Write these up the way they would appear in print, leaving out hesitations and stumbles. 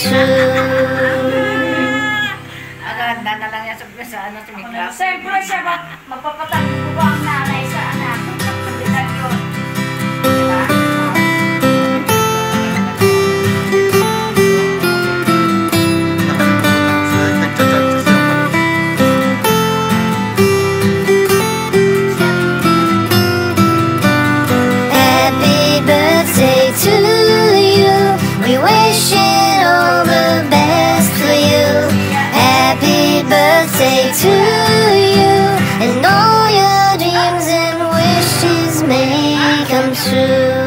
true. Aganda na lang yan sa ano, sa mikro. Siyempre siya magpapatagpo ba ang nanay sa anak? Bilang yun. Diba? Happy birthday to you. We wish it all the best for you. Happy birthday to you, and all your dreams and wishes may come true.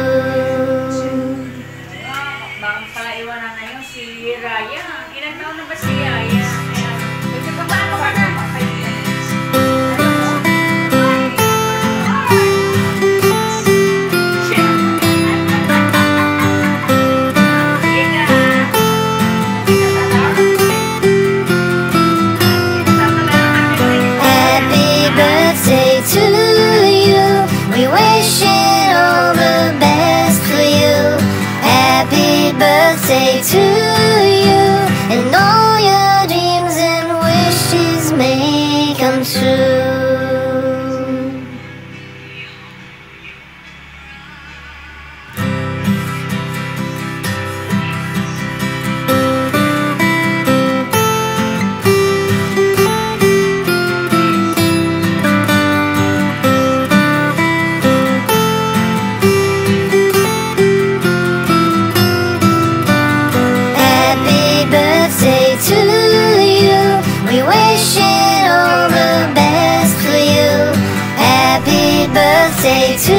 Bakit pala iwanan na yun si Raya? Ilang taon na ba si Raya? Paano ka na? Happy birthday to you. We wish it all the best for you. Happy birthday to you, and all your dreams and wishes may come true. Happy birthday to you. We wish it all the best for you. Happy birthday to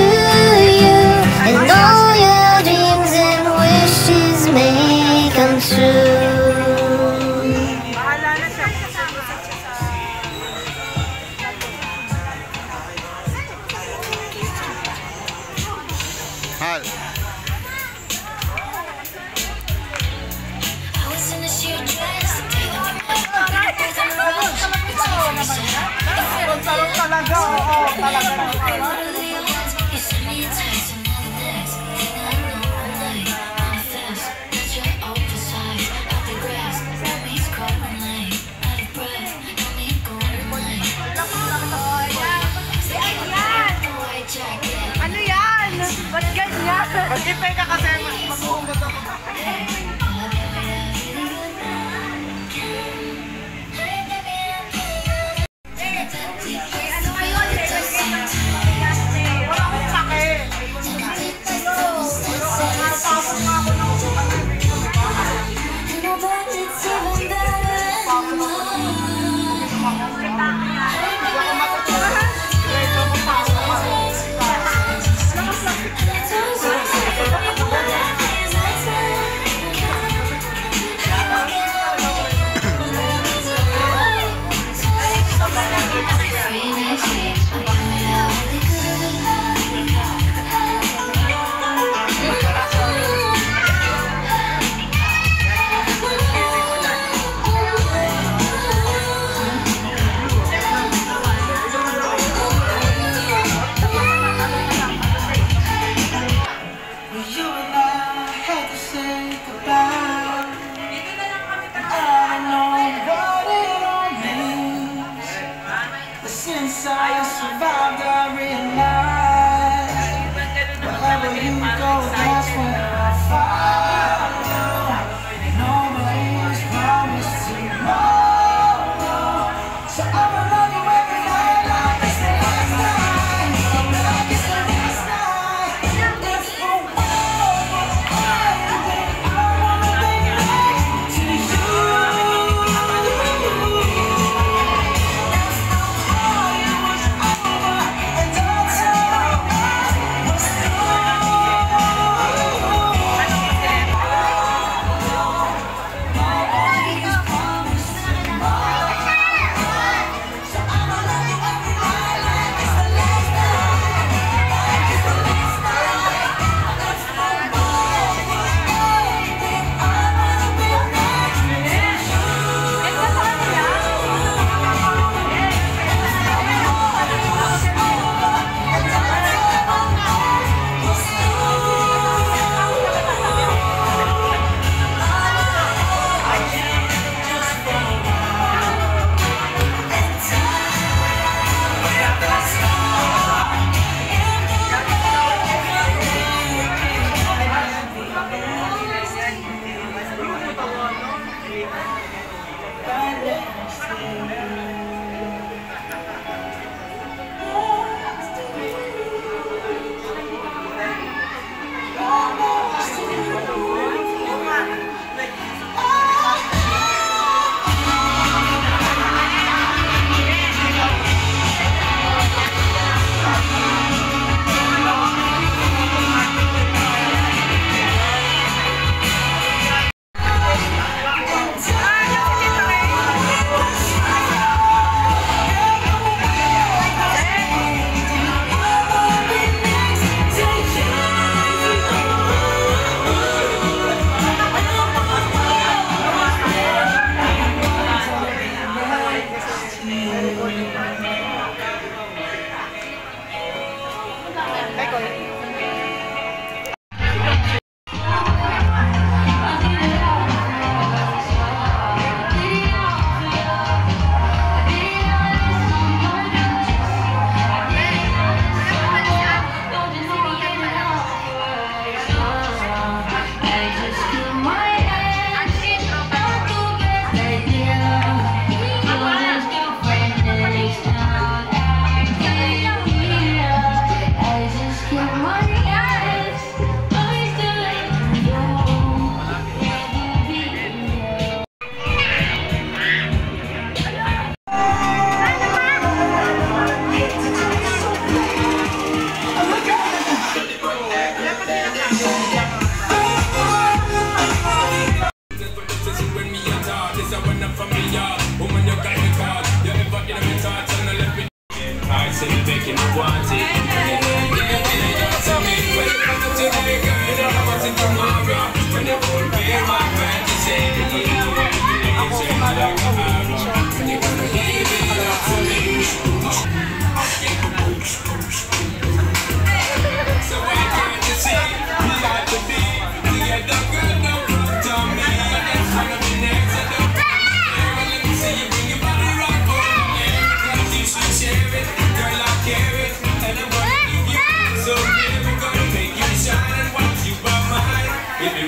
you, and all your dreams and wishes may come true. Bahala na siya. Hal. Talaga, oo, talaga.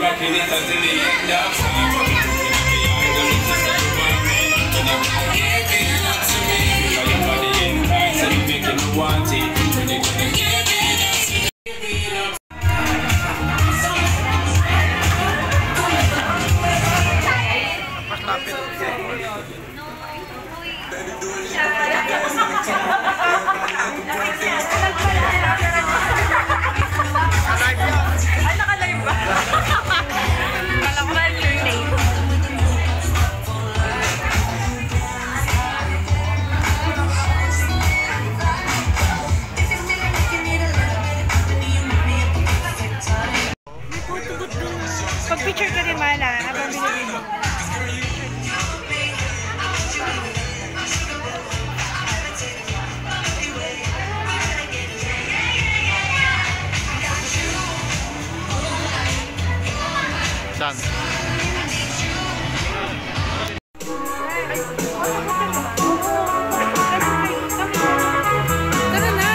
rocking it until the end of time. Give it up to me. Because your body ain't right, so you making me want it. When you gonna give it up to me? Give it up. Pag-picture ka rin, Mana, habang binibig mo. Saan? Tara na!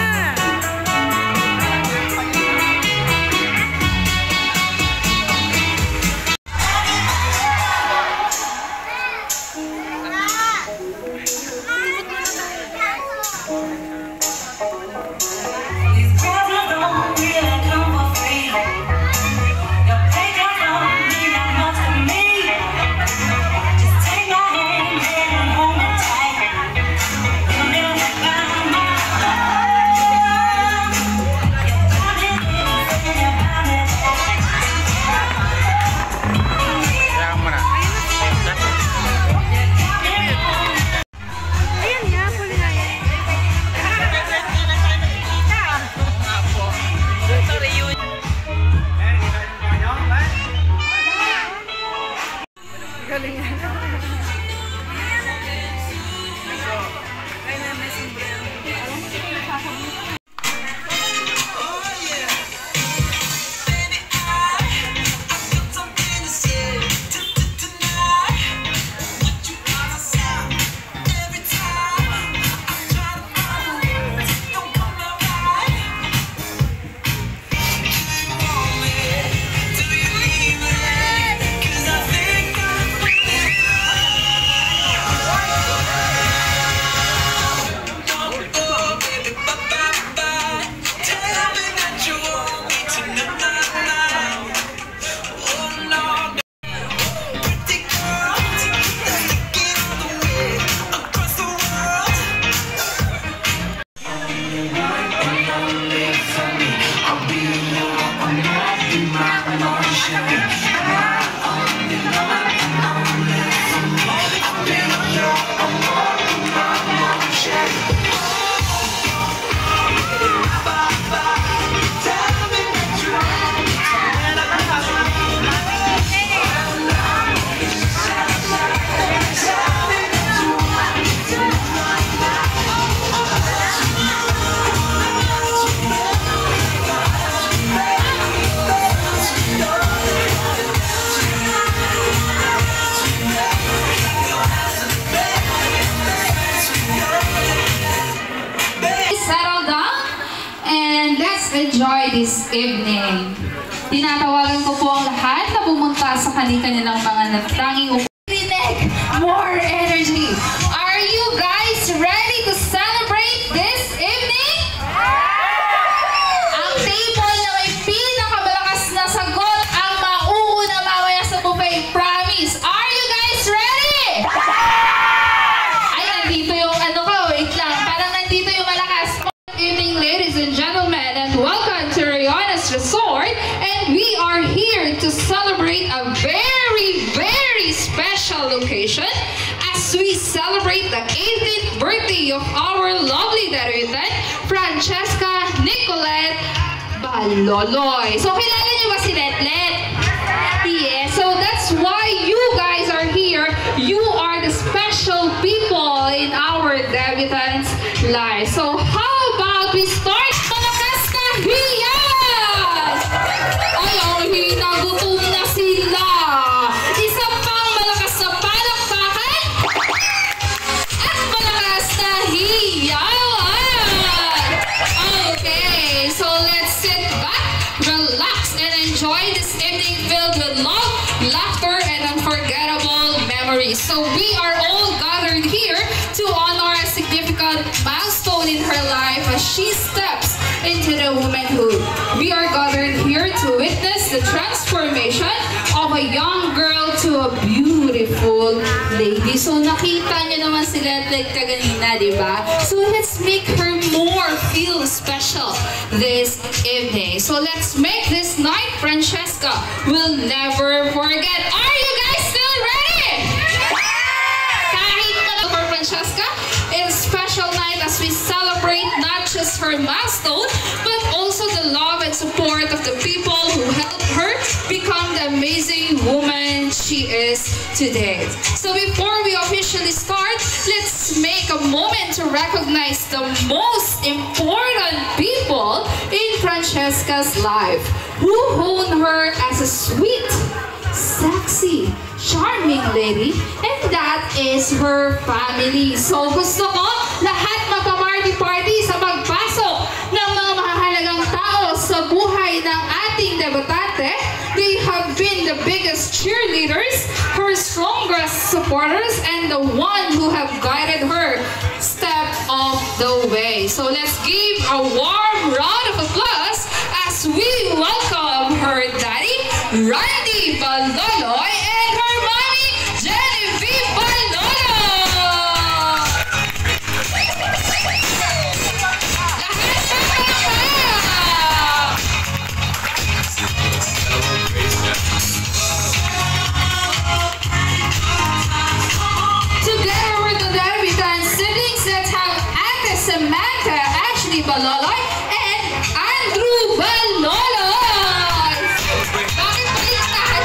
Enjoy this evening. Tinatawagan ko po ang lahat na pumunta sa kanilang mga natanging upinig. More energy. Are you guys ready to celebrate this evening? Ang table na may pinakamalakas na sagot ang mauuna mamaya sa buffet. Promise. Are you guys ready? Ay, nandito yung ano ko. Wait lang. Parang nandito yung malakas. Good evening, ladies and gentlemen, and welcome to Riona's Resort. And we are here to celebrate a very, very special occasion as we celebrate the 18th birthday of our lovely Darutan, Francesca Nicolette Baloloy. So, kilala niyo ba si Letlet? Yes, so that's why you guys are here. You are the special people in our debutants' lives. So, how about we start? Malakas na hiyas! Ay, ang hina, gutom na sila. Isa pang malakas na palakpakan. At malakas na hiyawan. Okay, so let's sit back, relax, and enjoy this evening filled with love. birthday. So we are all gathered here to honor a significant milestone in her life as she steps into the womanhood. We are gathered here to witness the transformation of a young girl to a beautiful lady. So nakita niyo naman sila like kaganina, di ba? So let's make her more feel special this evening. So let's make this night Francesca will never forget. Are you guys still ready? Kahit na for Francesca, it's a special night as we celebrate not just her milestone, but also the love and support of the people who helped her become the amazing woman she is today. So before we officially start, let's make a moment to recognize the most important people in Francesca's life who honed her as a sweet, sexy, charming lady, and that is her family. So gusto ko lahat magpa-party-party sa pagpasok ng mga mahalagang tao sa buhay ng ating debutante. They have been the biggest cheerleaders, her strongest supporters, and the one who have guided her step of the way. So let's give a warm round of applause as we welcome her daddy, Randy Baloloy, and her mommy, Genevieve Balolo! Together with the Debutant siblings, let's have Ate Samantha, Ashley Baloloy, and Andrew Baloloy! Bakit baliktad?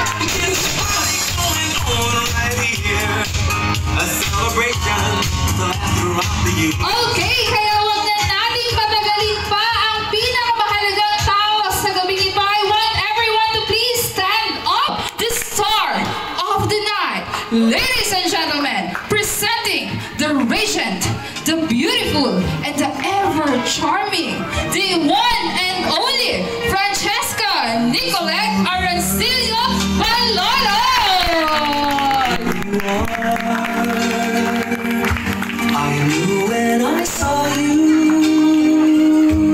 A celebration to last throughout the year. Okay, kaya wag na nating patagalin pa ang pinakamahalagang tao sa gabing ito. I want everyone to please stand up. The star of the night. Ladies and gentlemen, presenting the radiant, the beautiful, and the ever-charming, the one and only Francesca Nicolette Arancillo Balolo! I knew when I saw you,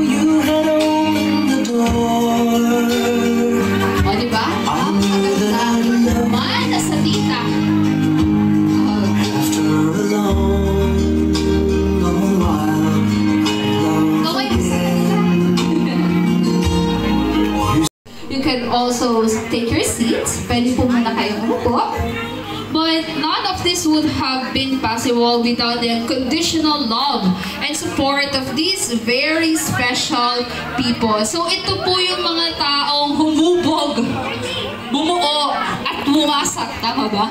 you had opened the door. O, diba? Ang maganda naman na sa tita. After a long, long while, Okay. You can also take your seats. Pwede po muna kayong umupo. But none of this would have been possible without the unconditional love and support of these very special people. So ito po yung mga taong humubog, bumuo, at bumasak. Tama ba?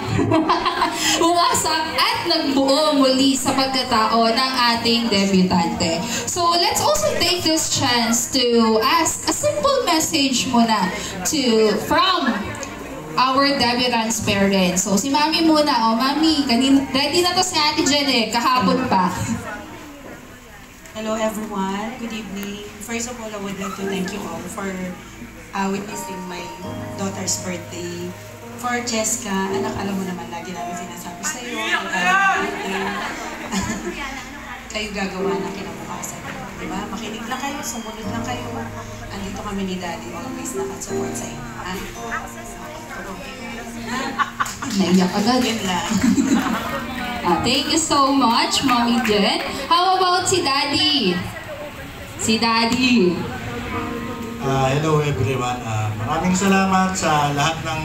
Bumasak at nagbuo muli sa pagkatao ng ating debutante. So let's also take this chance to ask a simple message muna from our debutant's parents. So, si Mami muna. O, Mami, ready na to si Ate Jen kahapon pa. Hello everyone, good evening. First of all, I would like to thank you all for witnessing my daughter's birthday. For Jessica, anak, alam mo naman, lagi namin sinasabi sa iyo, kayo gagawa ng kinabukasan. Diba? Makinig lang kayo, sumunod lang kayo. Andito kami ni Daddy, always nakasupport sa inyo. Naiyak agad. Yun lang. Thank you so much, Mommy Jen. How about si Daddy? Si Daddy. Hello everyone. Maraming salamat sa lahat ng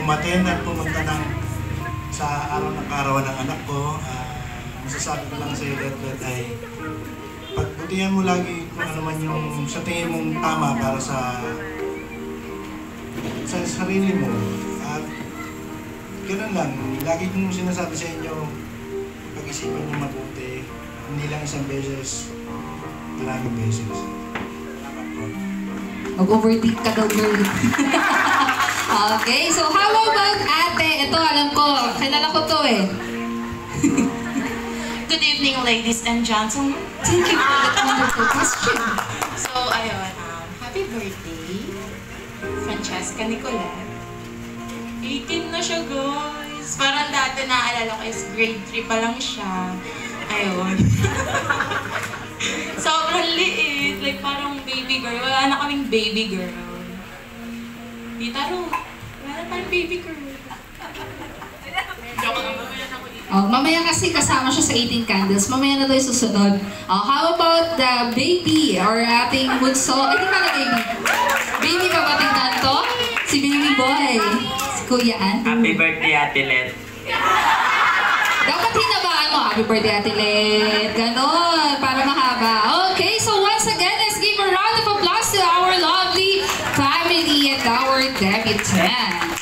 umaten at pumunta sa araw ng karawan ng anak ko. Masasabi ko lang sa iyo, Red ay pagbutihan mo lagi kung ano man yung sa tingin mong tama para sa sarili mo. At ganoon lang, lagi kong sinasabi sa inyo, pag-isipan niyo mabuti, hindi lang isang beses, maraming beses. Salamat po. Mag-overtake ka daw, girl. Okay, so how about ate? Ito, alam ko, kilala ko to eh. Good evening, ladies and gentlemen. Thank you for that wonderful question. So, ayun, happy birthday, Francesca Nicolette. 18 na siya, guys. Promise. Parang dati naaalala ko is grade 3 pa lang siya. Ayun. Sobrang liit. Like parang baby girl. Wala na kaming baby girl. Tita Ro, wala na tayong baby girl. Joke lang, mamaya na ako dito. Oh, mamaya kasi kasama siya sa 18 Candles. Mamaya na tayo susunod. Oh, how about the baby or ating bunso? Ay, di ba na baby? Baby pa ba tingnan to? Si baby boy. Si Kuya Andrew. Happy birthday, Ate Let. Dapat hinabaan mo. Happy birthday, Ate Let. Ganon, para mahaba. Okay, so once again, let's give a round of applause to our lovely family and our debutant.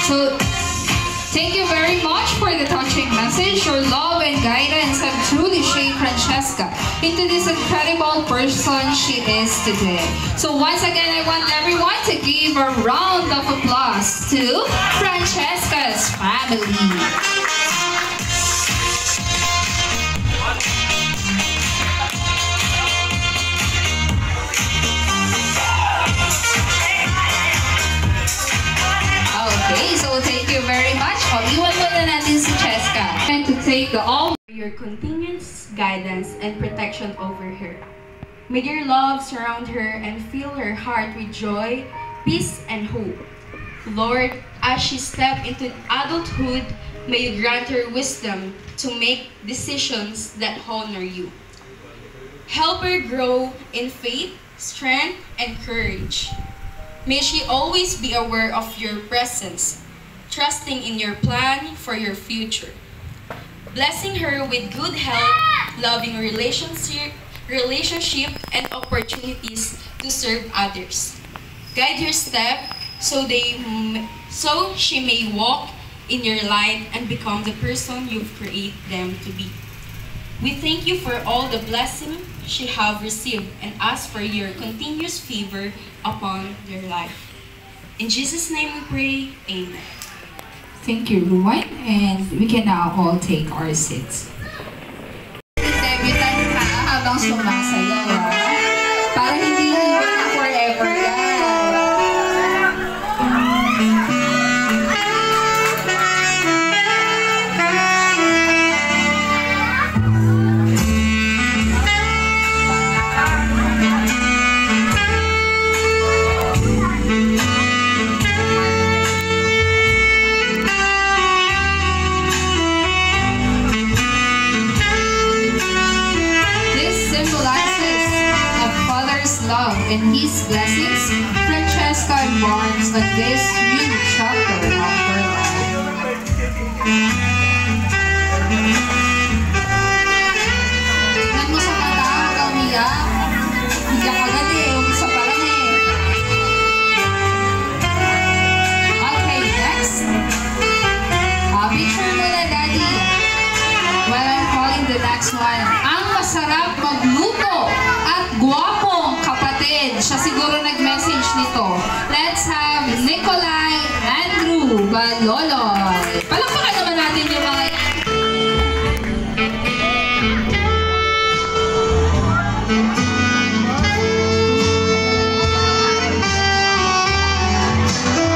So, thank you very much for the touching message. Your love and guidance have truly shaped Francesca into this incredible person she is today. So once again, I want everyone to give a round of applause to Francesca's family. Okay, so thank you very much. Iwan mo na natin si Cheska. And to take the all your continuous guidance and protection over her. May your love surround her and fill her heart with joy, peace, and hope. Lord, as she steps into adulthood, may you grant her wisdom to make decisions that honor you. Help her grow in faith, strength, and courage. May she always be aware of your presence, trusting in your plan for your future. Blessing her with good health, loving relationship, and opportunities to serve others. Guide her step so she may walk in your light and become the person you've created them to be. We thank you for all the blessing she have received and ask for your continuous favor upon their life. In Jesus' name we pray, Amen. Thank you, Ruwan, and we can now all take our seats. Debutant ka habang sumasayaw, ha? Para hindi iwan na forever yan. And his blessings, Francesca embarks on this new chapter of her life. Tingnan mo sa mata, huwag ka umiyak. Hiyak agad eh, umisa pa lang eh. Okay, next. Picture mo na, Daddy. While I'm calling the next one. Ang masarap magluto at guwapong kapatid. Siya siguro nag-message nito. Let's have Nicolai Andrew Baloloy. Palakpakan naman natin yung mga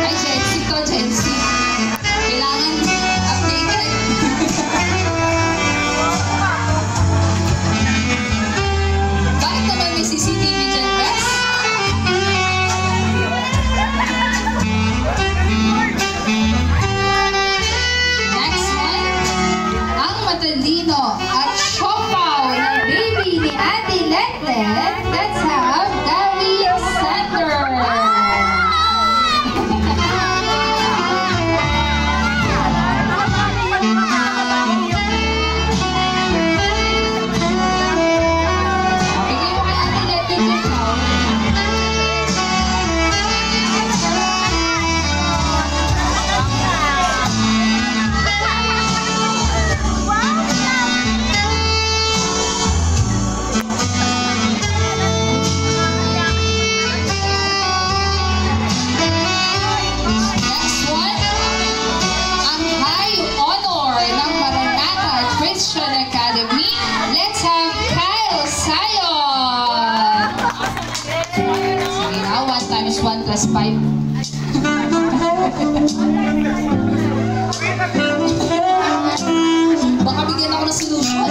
ay, Jensi to, Jensi. Kailangan updated. Bakit naman may CCTV dyan, Bes? Next one, ang matalino at siopaw na baby ni Ate Letlet. Let's have Gabby Sander. One plus 5. Baka bigyan ako ng solution.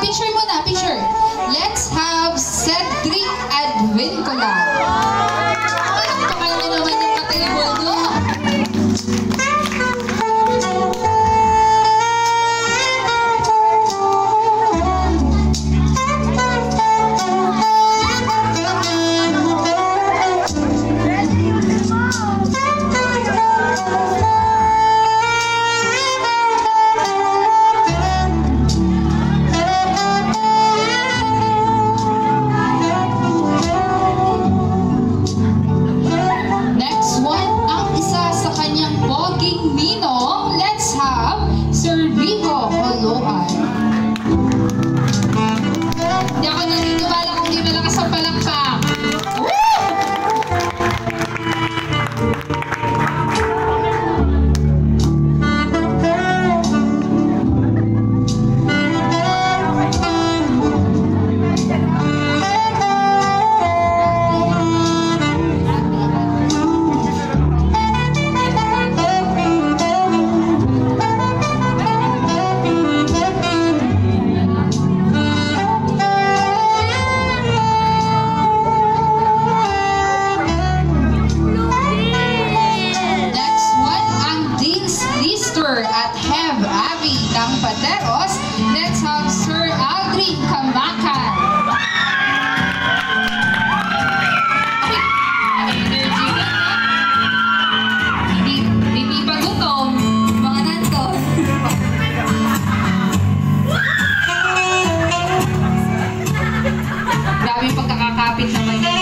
Picture muna, picture. Let's have Cedric Advincola. Pakal mo naman yung katibol mo. Let's have Sir Aldrin Kamakan. Energy na. Hindi pa gutom. Mga nanton. Grabe pagkakakapit naman yun.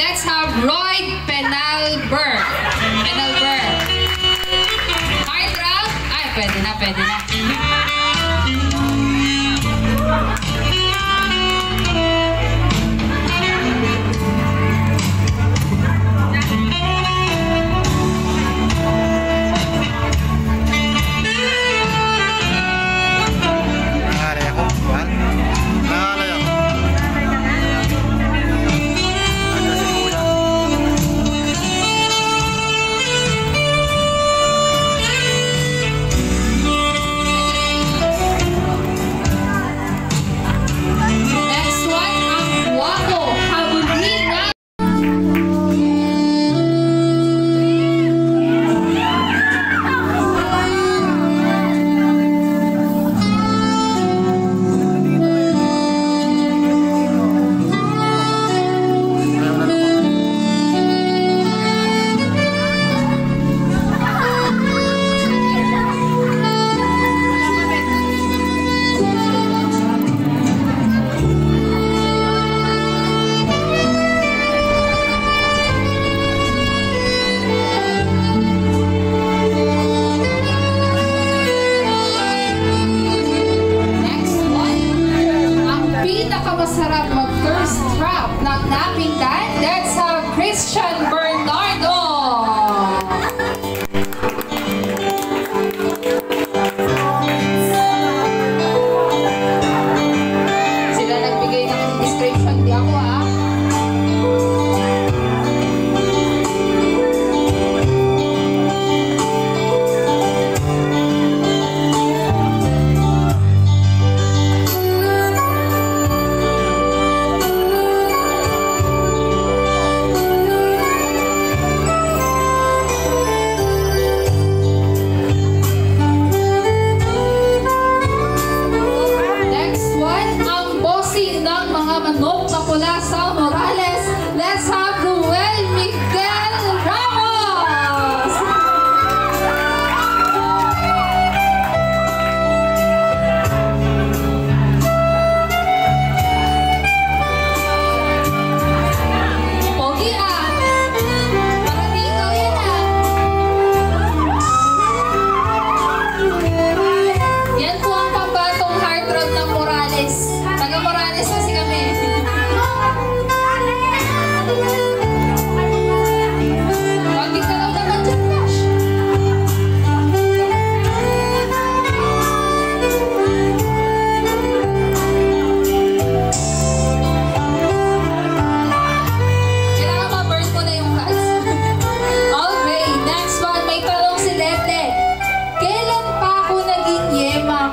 Let's have Roy Penalberg. Heart drop? Ay, pwede na, pwede na.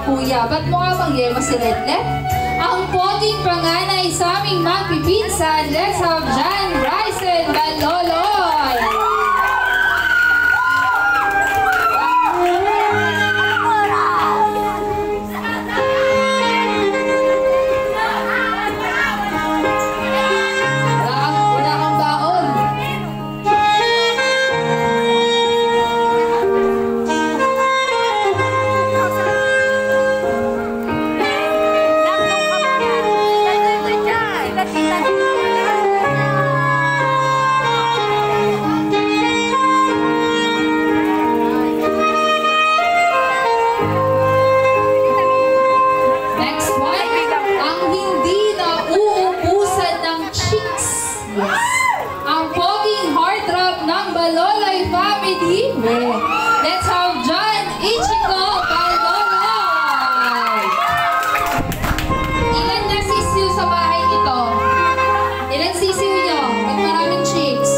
kuya. Ba't mukha bang yema si Letlet? Ang poging panganay sa aming magpipinsan. Let's have Jan Ryzen Baloloy. Wala kang baon. Next one, ang hindi na uubusan ng chicks. Yes. Ang poging heartthrob ng Baloloy family. Let's have John Ichiko Baloloy. Ilan na sisiw sa bahay nito? Ilan sisiw nyo? Ba't maraming chicks?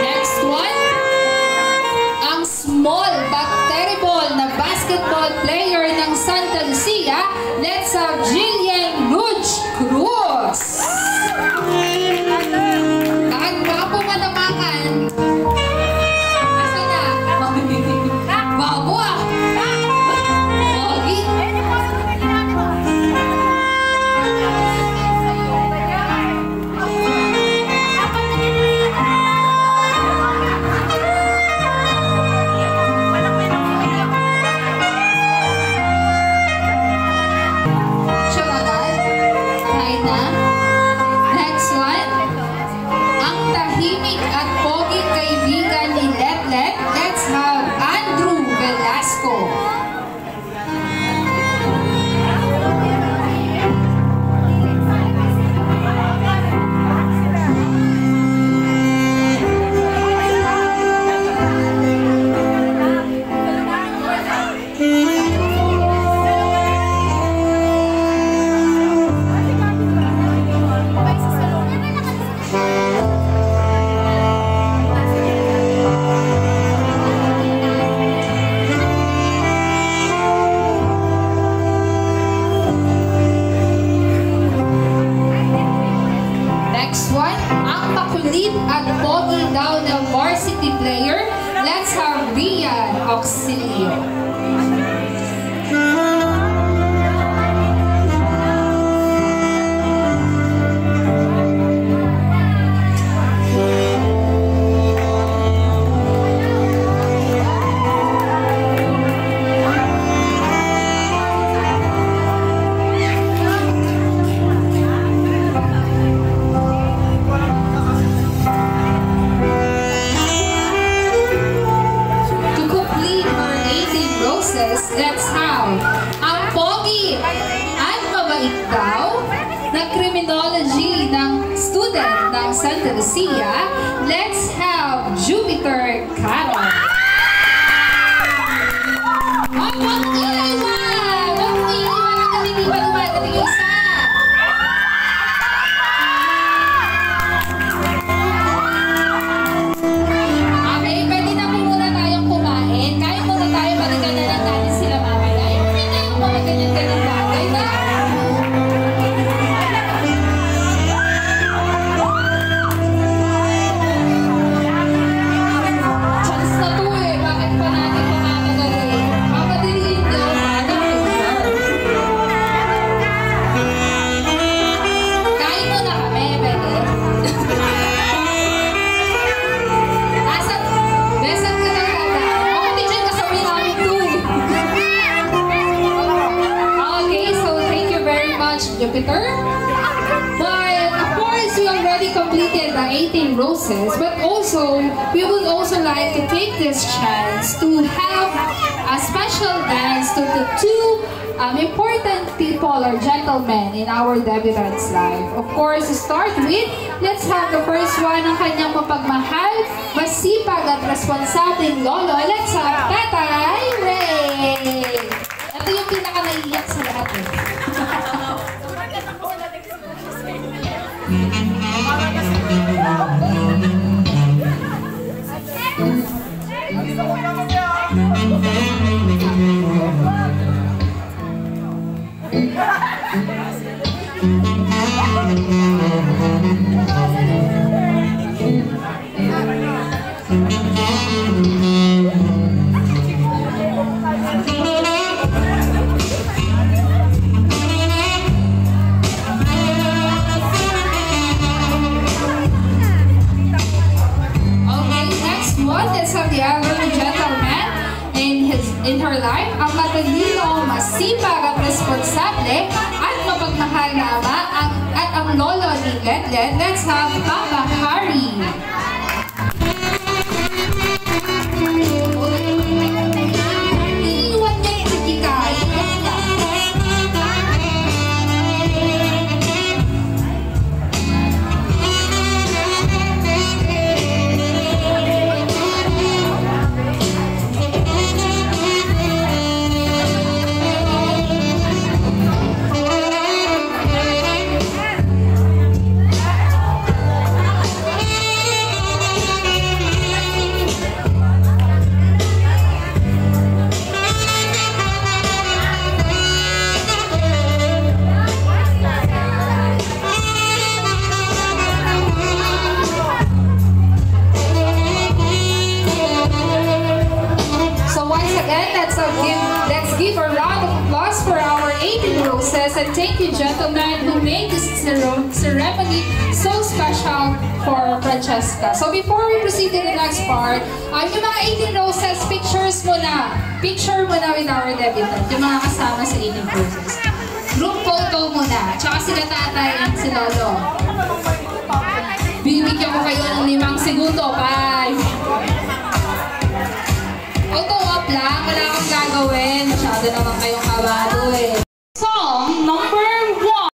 Next one, ang small but terrible na basketball player ng Santa Lucia. Let's have Jillian Rouge Cruz. Baka po manamakan. Asa na? Bago ah. Pogi. Siya agad? Kain na? Next one. Ang tahimik at poging kaibigan ni Letlet. Let's have Andrew Velasco. Next one, ang makulit at pogi daw na varsity player. Let's have Rian Auxilio. To complete our 18 roses, let's have ang pogi at mabait daw na criminology ng student ng Santa Lucia. Let's have Jupiter Carol. Huwag mong iiwan! Huwag mong iiwan ang katitipan naman at yung isa! Okay, pwede na po muna tayong kumain. Kaya muna tayo, balikan na lang natin sila mamaya. Yung mga ganyan-ganyan bagay na. Chance na to eh. Bakit pa natin makakagaling? Mapadiliin daw mga kain muna kami, pwede. Asan? Besan ka na kata. Ako din dyan kasabi namin to eh. Okay, so thank you very much, Jupiter. But of course, we already completed the 18 roses, but also, we would also like to take this chance to have a special dance to the two important people people or gentlemen in our debutant's life. Of course, to start with, let's have the first one ng kanyang mapagmahal, masipag at responsableng lolo. Let's have Tatay Ray! Ito yung pinaka-naiiyak sa lahat eh. In her life, ang matalino, masipag at responsable at mapagmahal na ama at ang lolo ni Ledled. Let's have Papa Harry. Iiwan niya yung sikikay. Let's give a round of applause for our 18 roses, and thank you, gentlemen, who made this ceremony so special for Francesca. So before we proceed to the next part, yung mga 18 roses, pictures muna. Picture muna with our debutant, yung mga kasama sa 18 roses. Group photo muna, tsaka sila tatay at si lolo. Bibigyan ko kayo ng 5 segundo. 5. Photo up lang, wala akong gagawin. Masyado naman kayong kabado eh. Song number 1.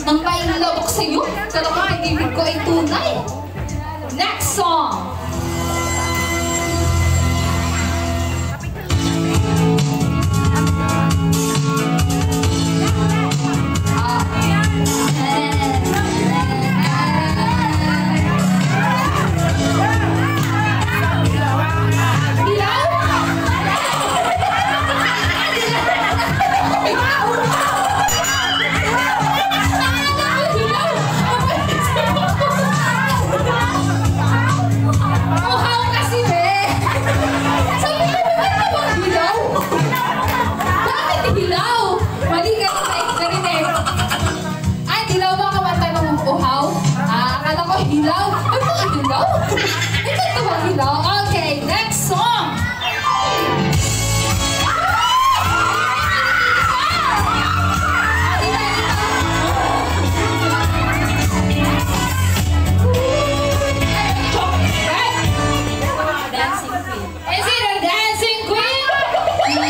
Ang may labok sa'yo. Talagang pag-ibig ko ay tunay. Next song! Is it a dancing queen?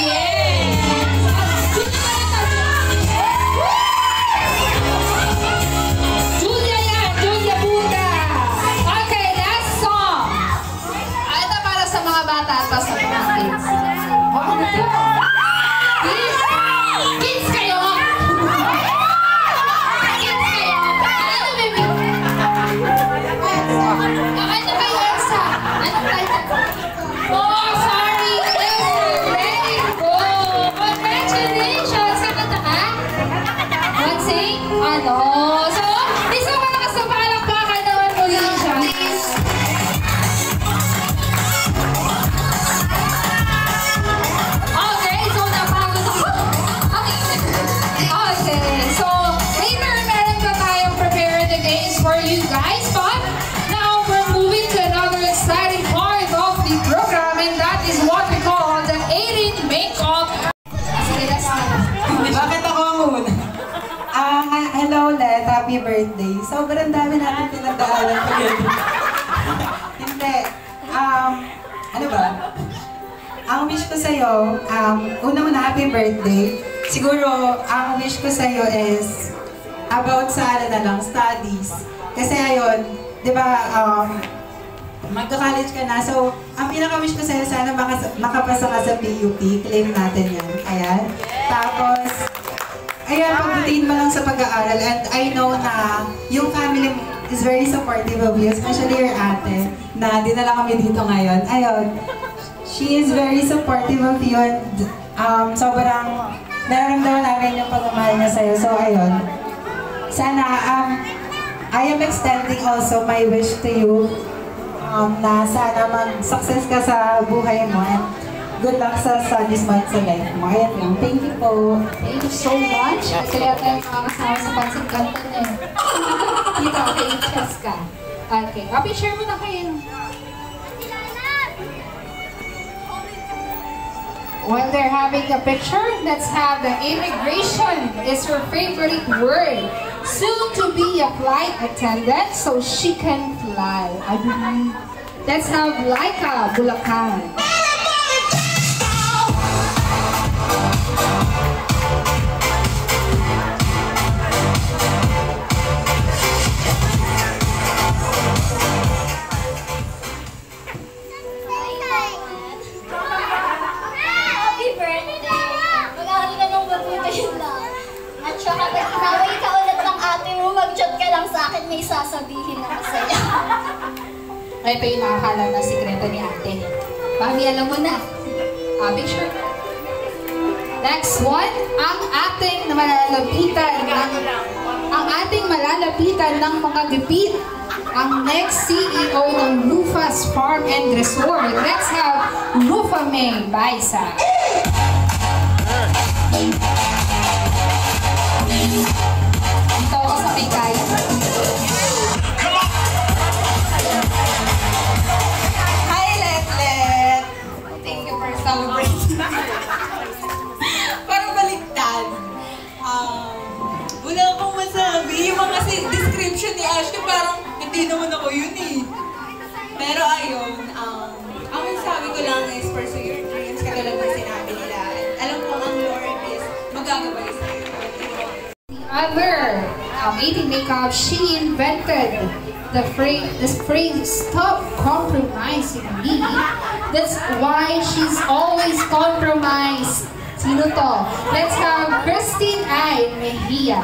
Yes! Julia yan! Julia Buda! Okay, last song. Ito para sa mga bata at sa mga kids. Oh, ano to? Kids! Kids kayo! Kids kayo! Ano, baby? Ano kayo, Elsa? Anong title? Oh, sorry! Elsa, very good! Congratulations! Kakanta ka? What sing? Ano? So, isa ka nakasabala ka naman muli siya. Please. Okay, so napagod ako. Okay, so later meron pa tayong prepared the games for you guys, but now we're moving to another exciting part of the program, and that is what we call the 18 Makeup. Sige, let's Bakit ako ang una? Hello, Let. Happy birthday. Sobrang dami natin pinagdaanan ko yun. Hindi. Ano ba? Ang wish ko sa'yo, una-una, happy birthday. Siguro, ang wish ko sa'yo is about sa na lang, studies. Kasi ayun, di ba, magka-college ka na. So, ang pinaka-wish ko sa'yo, sana makapasa ka sa PUP. Claim natin yan. Ayan. Tapos, ayan, pagbutihin mo lang sa pag-aaral. And I know na yung family is very supportive of you, especially your ate, na dinala kami dito ngayon. Ayun. She is very supportive of you and sobrang nararamdaman namin yung pagmamahal niya sa'yo. So, ayun. Sana, I am extending also my wish to you na sana mag-success ka sa buhay mo and good luck sa studies mo at sa life mo. Ayan lang. Thank you po. Thank you so much. Kaya tayo makakasama sa Pansin Canton eh. Dito, kay Cheska. Okay. Share mo na kayo. While they're having a picture, let's have the immigration is her favorite word. Soon to be a flight attendant so she can fly. I believe. Let's have Laika Bulacan. Naway ka ulit ng ate mo, mag-chat ka lang sa akin, may sasabihin na masaya. Ay pa yung nakakala na sikreto ni ate. Mami, alam mo na. Picture. Next one, ang ating malalapitan ng mga gipit. Ang next CEO ng Lufas Farm and Resort. Let's have Lufa May Baisa. Ito ako sa may kaya. Hi, Let. Thank you for celebrating. Parang baliktad. Wala akong masabi. Yung mga description ni Ashley, parang hindi naman ako yun eh. Pero ayun, ang masabi ko lang is pursue your dreams, katulad ng sinabi nila. Alam ko ang Lord is magagabay sa'yo. Other 18 Makeup, she invented the phrase "stop compromising me." That's why she's always compromised. Sino to? Let's have Christine I. Mejia.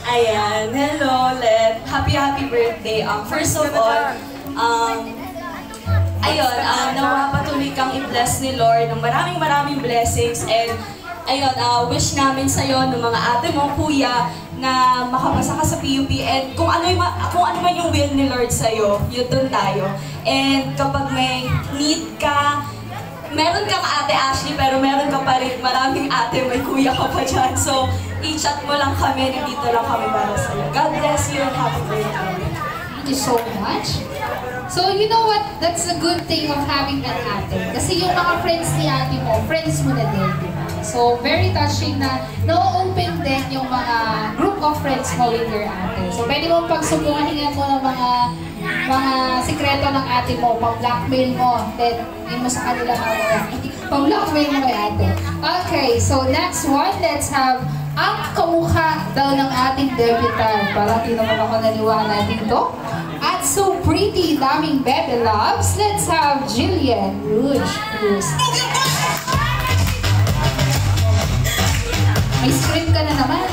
Ayan, hello, Let. Happy birthday. First of all, ayun, nawa patuloy kang i-bless ni Lord ng maraming blessings, and ayun, wish namin sa'yo ng mga ate mo, kuya, na makapasa ka sa PUP, and kung ano man yung will ni Lord sa'yo, yun doon tayo. And kapag may need ka, meron kang ate Ashley, pero meron ka pa rin maraming ate, may kuya ka pa dyan. So, i-chat mo lang kami, nandito lang kami para sa'yo. God bless you and happy birthday. Thank you so much. So, you know what? That's a good thing of having an ate. Kasi yung mga friends ni ate mo, friends mo na din. So, very touching na na-open din yung mga group of friends mo with your ate. So, pwede mong pagsubungan mo ng mga sikreto ng ate mo, pang-blackmail mo, then yun mo sa kanila pang-blackmail mo kay ate. Okay, so next one, let's have ang kamukha daw ng ating debutant. Parang di naman ako naniwala dito. At so pretty, daming baby loves, let's have Jillian Rouge Cruz. May script ka na naman.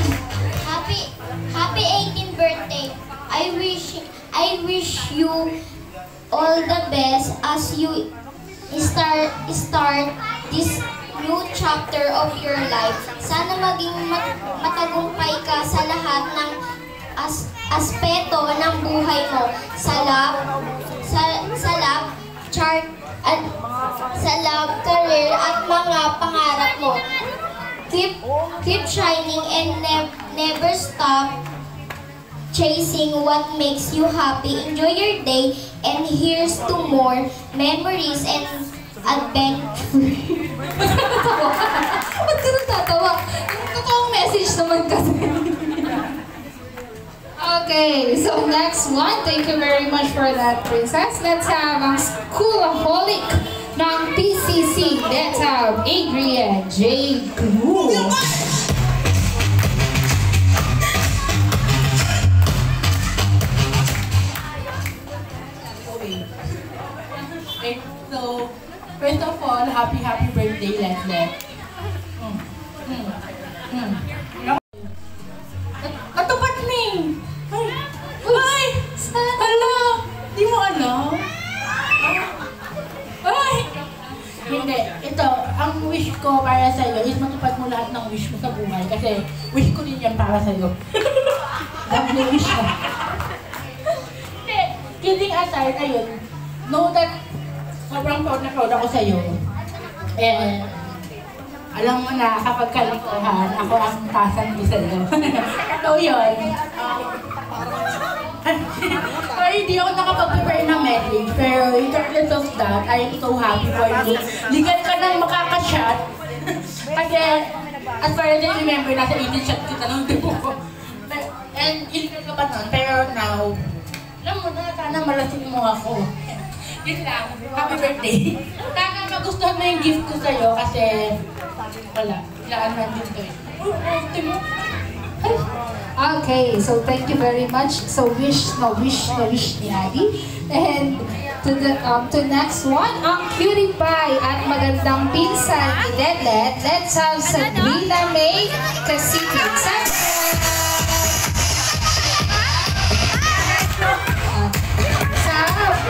Happy 18th birthday. I wish you all the best as you start this new chapter of your life. Sana maging matagumpay ka sa lahat ng aspeto ng buhay mo. Sa love, career at mga pangarap mo. Keep shining and never stop chasing what makes you happy. Enjoy your day and here's to more memories and adventure. Ba't ka natatawa? Yung totoong message naman kasi. Okay, so next one. Thank you very much for that, Princess. Let's have ang schoolaholic ng PCC. Let's have Adrian J. Cruz. So, first of all, happy birthday, Leslie. Katupat ni! Ay! Hala! Di mo alam? Ay! Hindi. Ito, ang wish ko para sa'yo is matupad mo lahat ng wish mo sa buhay. Kasi wish ko din yan para sa'yo. Dami wish ko. Hindi. Kidding aside, ayun. Know that sobrang proud ako sa'yo. Alam mo na, kapag kalikuhan, ako ang tasan mo sa'yo. So yun. Ay, hindi ako nakapag-prepare ng message, pero regardless of that, I am so happy for you. Ligan ka nang makakashot. Kasi, as far as I remember, nasa 18 shot kita ng dugo ko. And, illegal ka pa nun, pero now, alam mo na, sana malasing mo ako. Yun lang, happy birthday. Sana magustuhan mo yung gift ko sa'yo kasi wala, ilaan lang dito eh. Okay, so thank you very much. So wish ni Adi. And to next one, ang cutie pie at magandang pinsan ni Dedet. Let's have Sabrina May Casipin.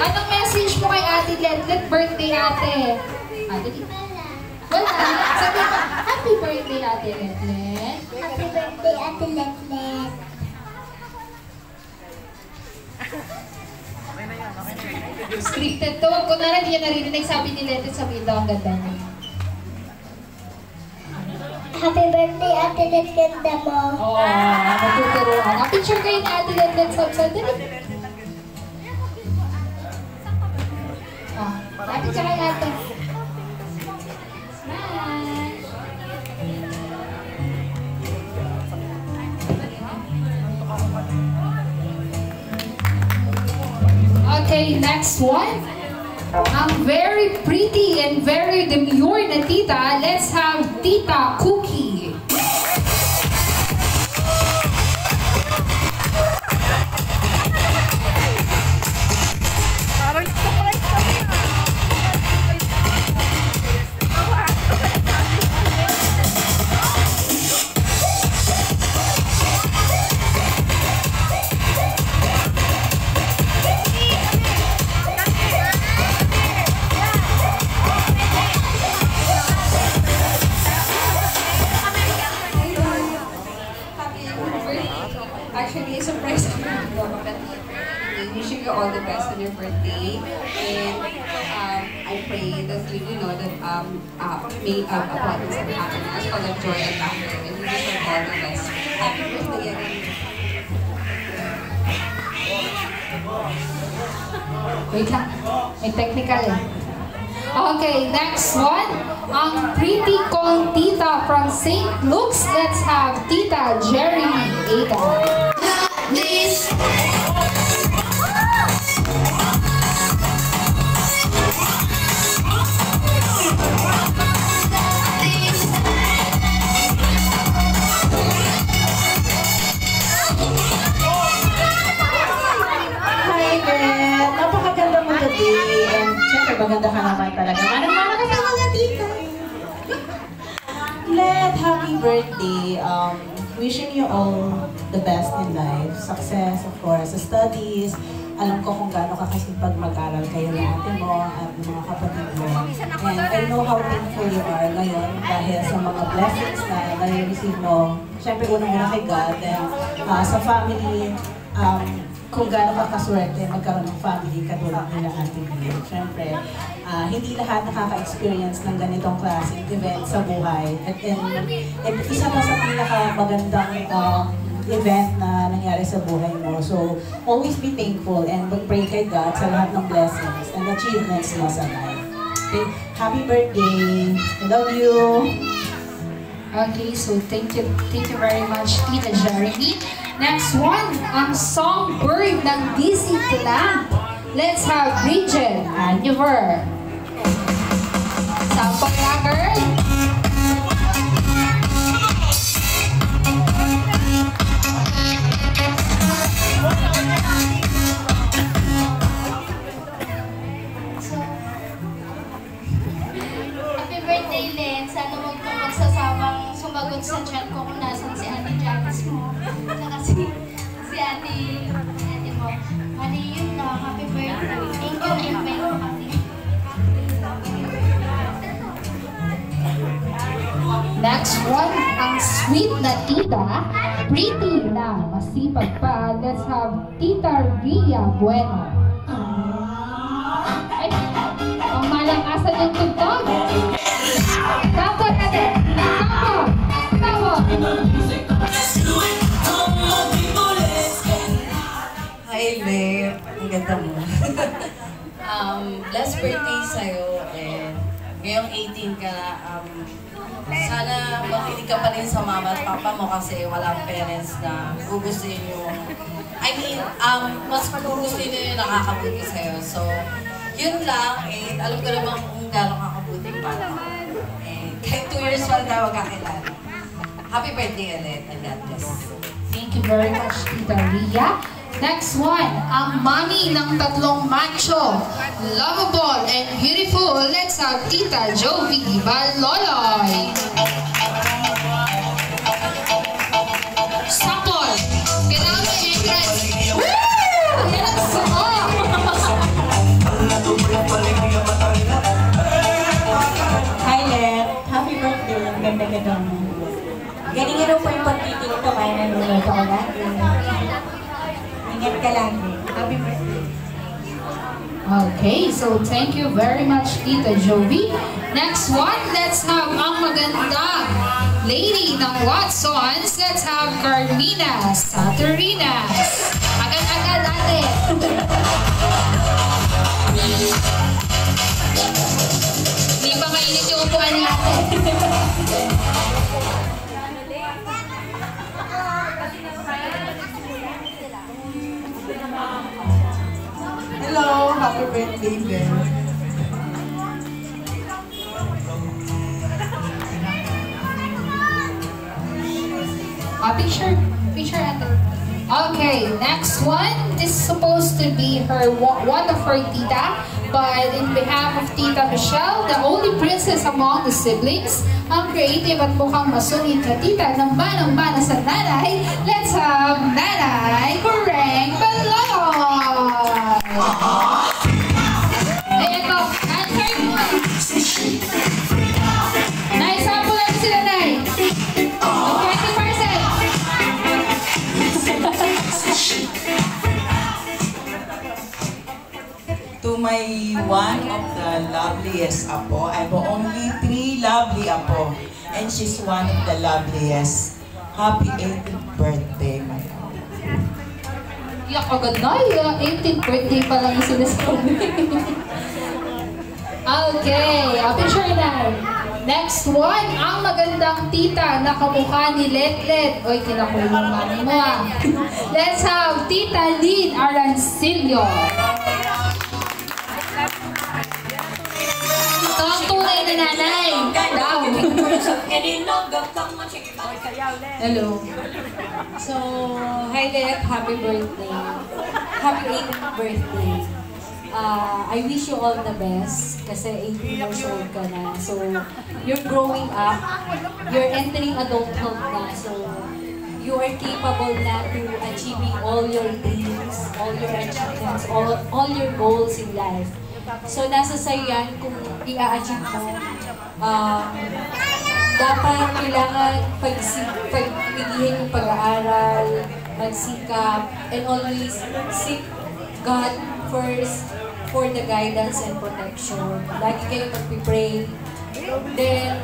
Anong message mo kay Ate Letlet? Birthday ate. Ate wala. Sabi mo, happy birthday Ate Letlet. Happy birthday, Ate Letlet. Scripted to. Kung na hindi niya narinig, sabi ni Letlet, sabihin daw ang ganda niya. Happy birthday, Ate Let, ganda mo. Oo, matuturuan. Picture kayo ni Ate Letlet sa dali. Lapit ka kay ate. Smile. Okay, next one. Ang very pretty and very demure na tita. Let's have Tita Cookie. Actually, surprise ko na wishing you all the best on your birthday, and I pray that you know that may abundance of happiness, full of joy and laughter, and you deserve all the best. Happy birthday again. Wait lang, may technical eh. Okay, next one. Ang pretty kong tita from St. Luke's. Let's have Tita Jeremy Ada. Napakaganda mo today. And syempre, maganda ka naman talaga. Manang-mana ka sa mga tita. Let, happy birthday. Wishing you all the best in life. Success, of course, sa studies. Alam ko kung gaano ka kasipag mag-aral kayo ng ate mo at ng mga kapatid mo. And I know how thankful you are ngayon dahil sa mga blessings na nare-receive mo. Syempre, unang-una kay God. And sa family, kung gaano ka kaswerte magkaroon ng family katulad nila Ate Bill. Siyempre, hindi lahat nakaka-experience ng ganitong klaseng event sa buhay. At isa pa sa pinakamagandang event na nangyari sa buhay mo. So, always be thankful and mag-pray kay God sa lahat ng blessings and achievements mo sa life. Okay? Happy birthday! I love you! Okay, so thank you very much, Tita Jeremy. Next one, ang songbird ng DC Clan. Let's have Bridget Aniver. Sample na, girl. Happy birthday, Len. Sana huwag kang magsasamang sumagot sa chat ko kung nasan si Ate Janice mo. Saka si Ate mo. Mali yun lang. Happy birthday. Thank you and may happy. Next one, ang sweet na tita, pretty na masipag pa. Let's have Tita Ria Bueno. Ay, ang malakasan yung tugtog. Tapo natin. Tapo. Hi, Le. Ang ganda mo. Last birthday sa'yo. Ngayong 18 ka, sana makinig ka pa rin sa mama at papa mo kasi walang parents na gugustuhin yung... mas gugustuhin nyo yung nakakabuti sa'yo. So, yun lang. Alam ko naman kung gano'ng kakabuti para ako. Kahit 2 years pa tayo magkakilala. Happy birthday ulit and God bless. Thank you very much, Tita Ria. Next one, ang mommy ng tatlong macho, lovable and beautiful. Let's have Tita Jovi Baloloy. Sample. Kailangan mo entrance. Woo! Yan ang sama. Hi, Len. Happy birthday. Ang ganda-ganda mo. Galing-galing po yung pagtitingin ko kaya nanonood ako lagi. Ingat ka lang. Happy birthday. Okay, so thank you very much, Tita Jovi. Next one, let's have ang magandang lady ng Watsons. Let's have Carmina Saturninas. Agad-agad natin. Hindi pa mainit yung upuan natin. Hello, happy birthday, Ben. Picture enter. Okay, next one. This is supposed to be one of her tita, but in behalf of Tita Michelle, the only princess among the siblings, ang creative at mukhang masunit na tita ng manang-mana sa nanay. Let's have Nanay Kureng Baloloy! Ay, ito. Answer mo. Nay, sample lang sila, Nay. 20%. To my one of the loveliest apo, I have only 3 lovely apo, and she's one of the loveliest. Happy 18th birthday, my apo. Yak agad na, 18th birthday pa lang yung sinasabi. Okay, picture na. Next one, ang magandang tita na kamukha ni Letlet. Oy, kinakuha yung mami mo ah. Let's have Tita Lynn Arancillo. Ito ang tunay na nanay. Daw. Hello. So, hi Let, happy birthday. Happy 18th birthday. I wish you all the best kasi 18 years old ka na. So, you're growing up. You're entering adulthood na. So, you are capable na to achieving all your dreams, all your achievements, all your goals in life. So, nasa sa'yo yan kung i-achieve mo. Dapat kailangan pagpigihin yung pag-aaral, magsikap, and always seek God first for the guidance and protection. Lagi kayo magpipray. Then,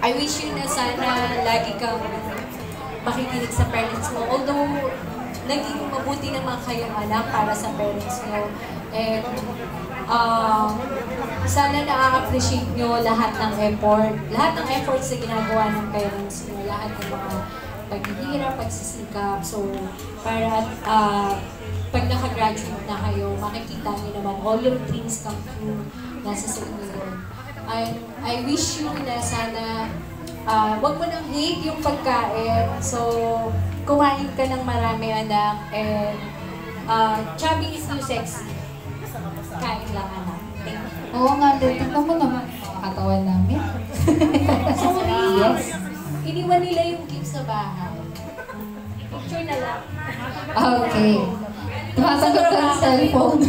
I wish you na sana lagi kang makikinig sa parents mo. Although, naging mabuti naman kayong anak para sa parents mo. And, sana na-appreciate nyo lahat ng effort. Lahat ng effort sa ginagawa ng parents nyo. Lahat ng mga paghihirap, pagsisikap. So, para pag nakagraduate na kayo, makikita nyo naman all your dreams come true. Nasa sa inyo yun. I wish you na sana wag mo nang hate yung pagkain. So, kumain ka ng marami, anak. And chubby is new sexy. Kain lang, anak. Oo nga, tignan mo naman. Katawan namin. Yes. Iniwan nila yung gift sa bahay. Picture na lang. Okay. Tumasagot ka ng cellphone.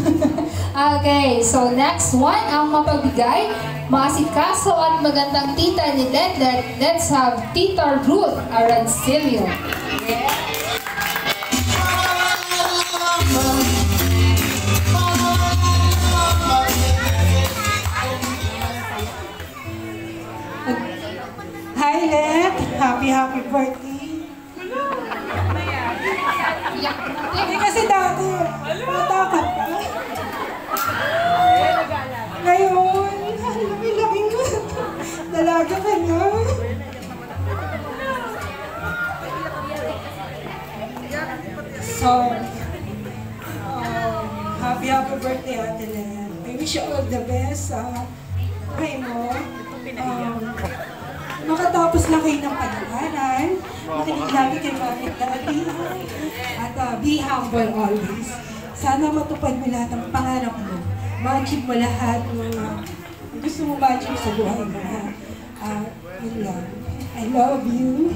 Okay, so next one, ang mapabigay, maasikaso at magandang tita ni Letlet. Let's have Tita Ruth Arancillo. Hi, Let. Happy birthday. Hindi kasi dati, matakot ka. Ngayon, laki-laki mo. Dalaga ka na. So, happy birthday, Ate Let. I wish you all the best sa buhay mo. Makatapos lang kayo ng pag-aaral, makinig lagi kay Mami at Daddy, at be humble always. Sana matupad mo lahat ng pangarap mo. Ma-achieve mo lahat ng gusto mo ma-achieve sa buhay mo. Yun lang. I love you.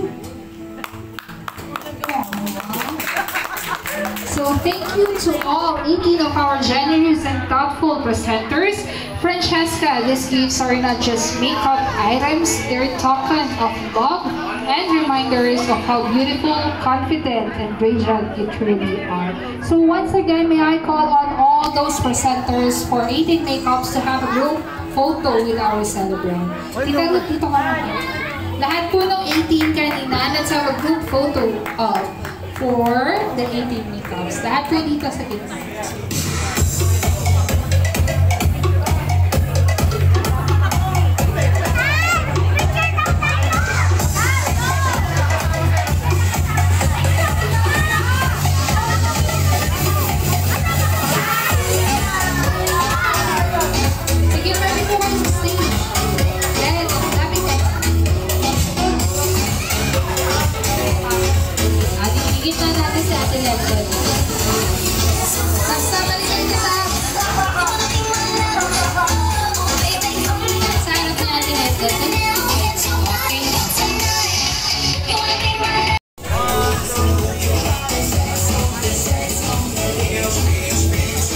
So thank you to all 18 of our generous and thoughtful presenters. Francesca, these gifts are not just makeup items, they're token of love and reminders of how beautiful, confident, and radiant you truly are. So once again, may I call on all those presenters for 18 Makeups to have a group photo with our celebrant. Dito ka naman. Lahat po ng 18 kanina, let's have a group photo for the 18 Makeups. Lahat po dito sa gitna.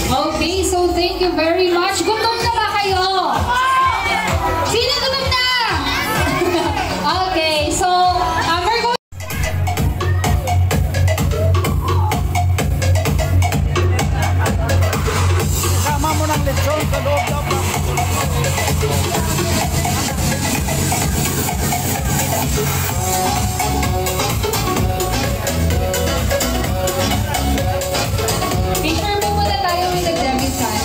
Okay, so thank you very much. Gutom na ba kayo? Sino gutom na? Okay, so we're going. Kasama mo ng lechon sa loob daw. Picture mo muna tayo with the Debbie San.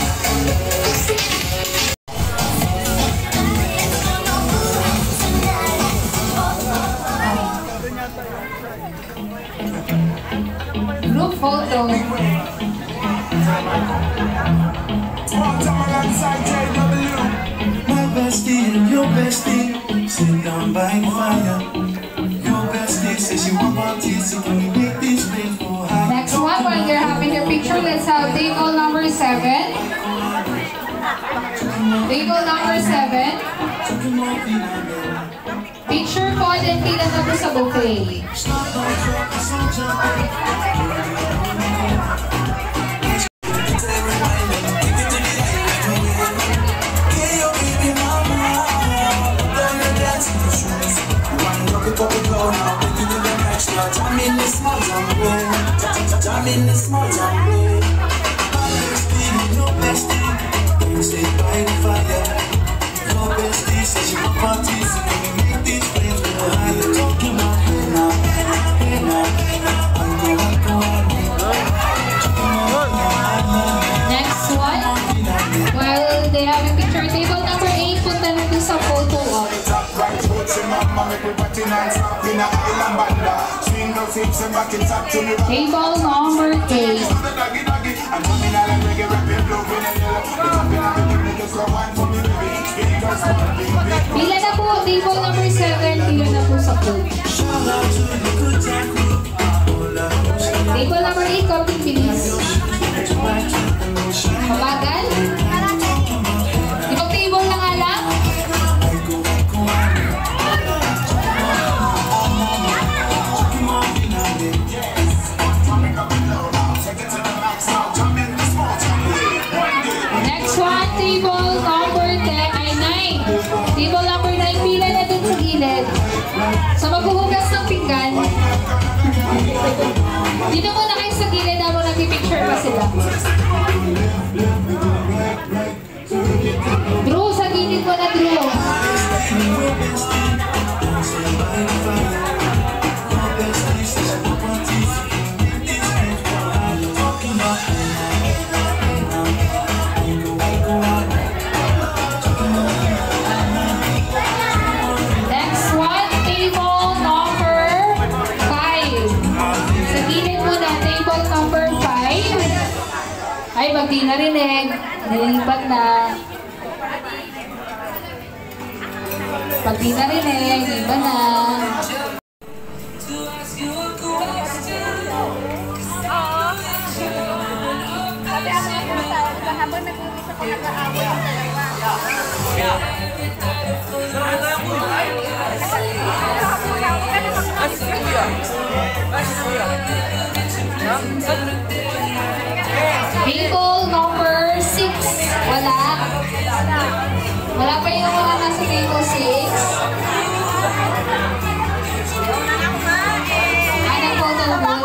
photo. My bestie and your bestie sit down by the fire. Your bestie says you want parties, so can we make this painful high? Next one, while they're having their picture, let's have table number 7. Table number 7. Picture po din pila na po sa buffet. Next one, while they have a picture, table number 8, punta na po sa photo op. Table number 8. Pila na po, table number 7, pila na po sa photo. Table number 8, konting bilis. Mabagal? Ibang table na nga lang? Next one, table number 10, ay 9. Table number 9, pila na dun sa gilid. So maghuhugas ng pinggan. Dito muna kayo sa gilid habang nag-picture pa sila. Drew, sa gilid mo na, Drew. Next one, table number 5. Sa gilid mo na, table number 5. Ay, pag di narinig, nilipat na. Pag di narinig, iba na. Habang nag-uwis ako nag-aaway ang dalawa. Table number 6. Wala. Wala pa yung mga nasa table 6. Anong photo mo?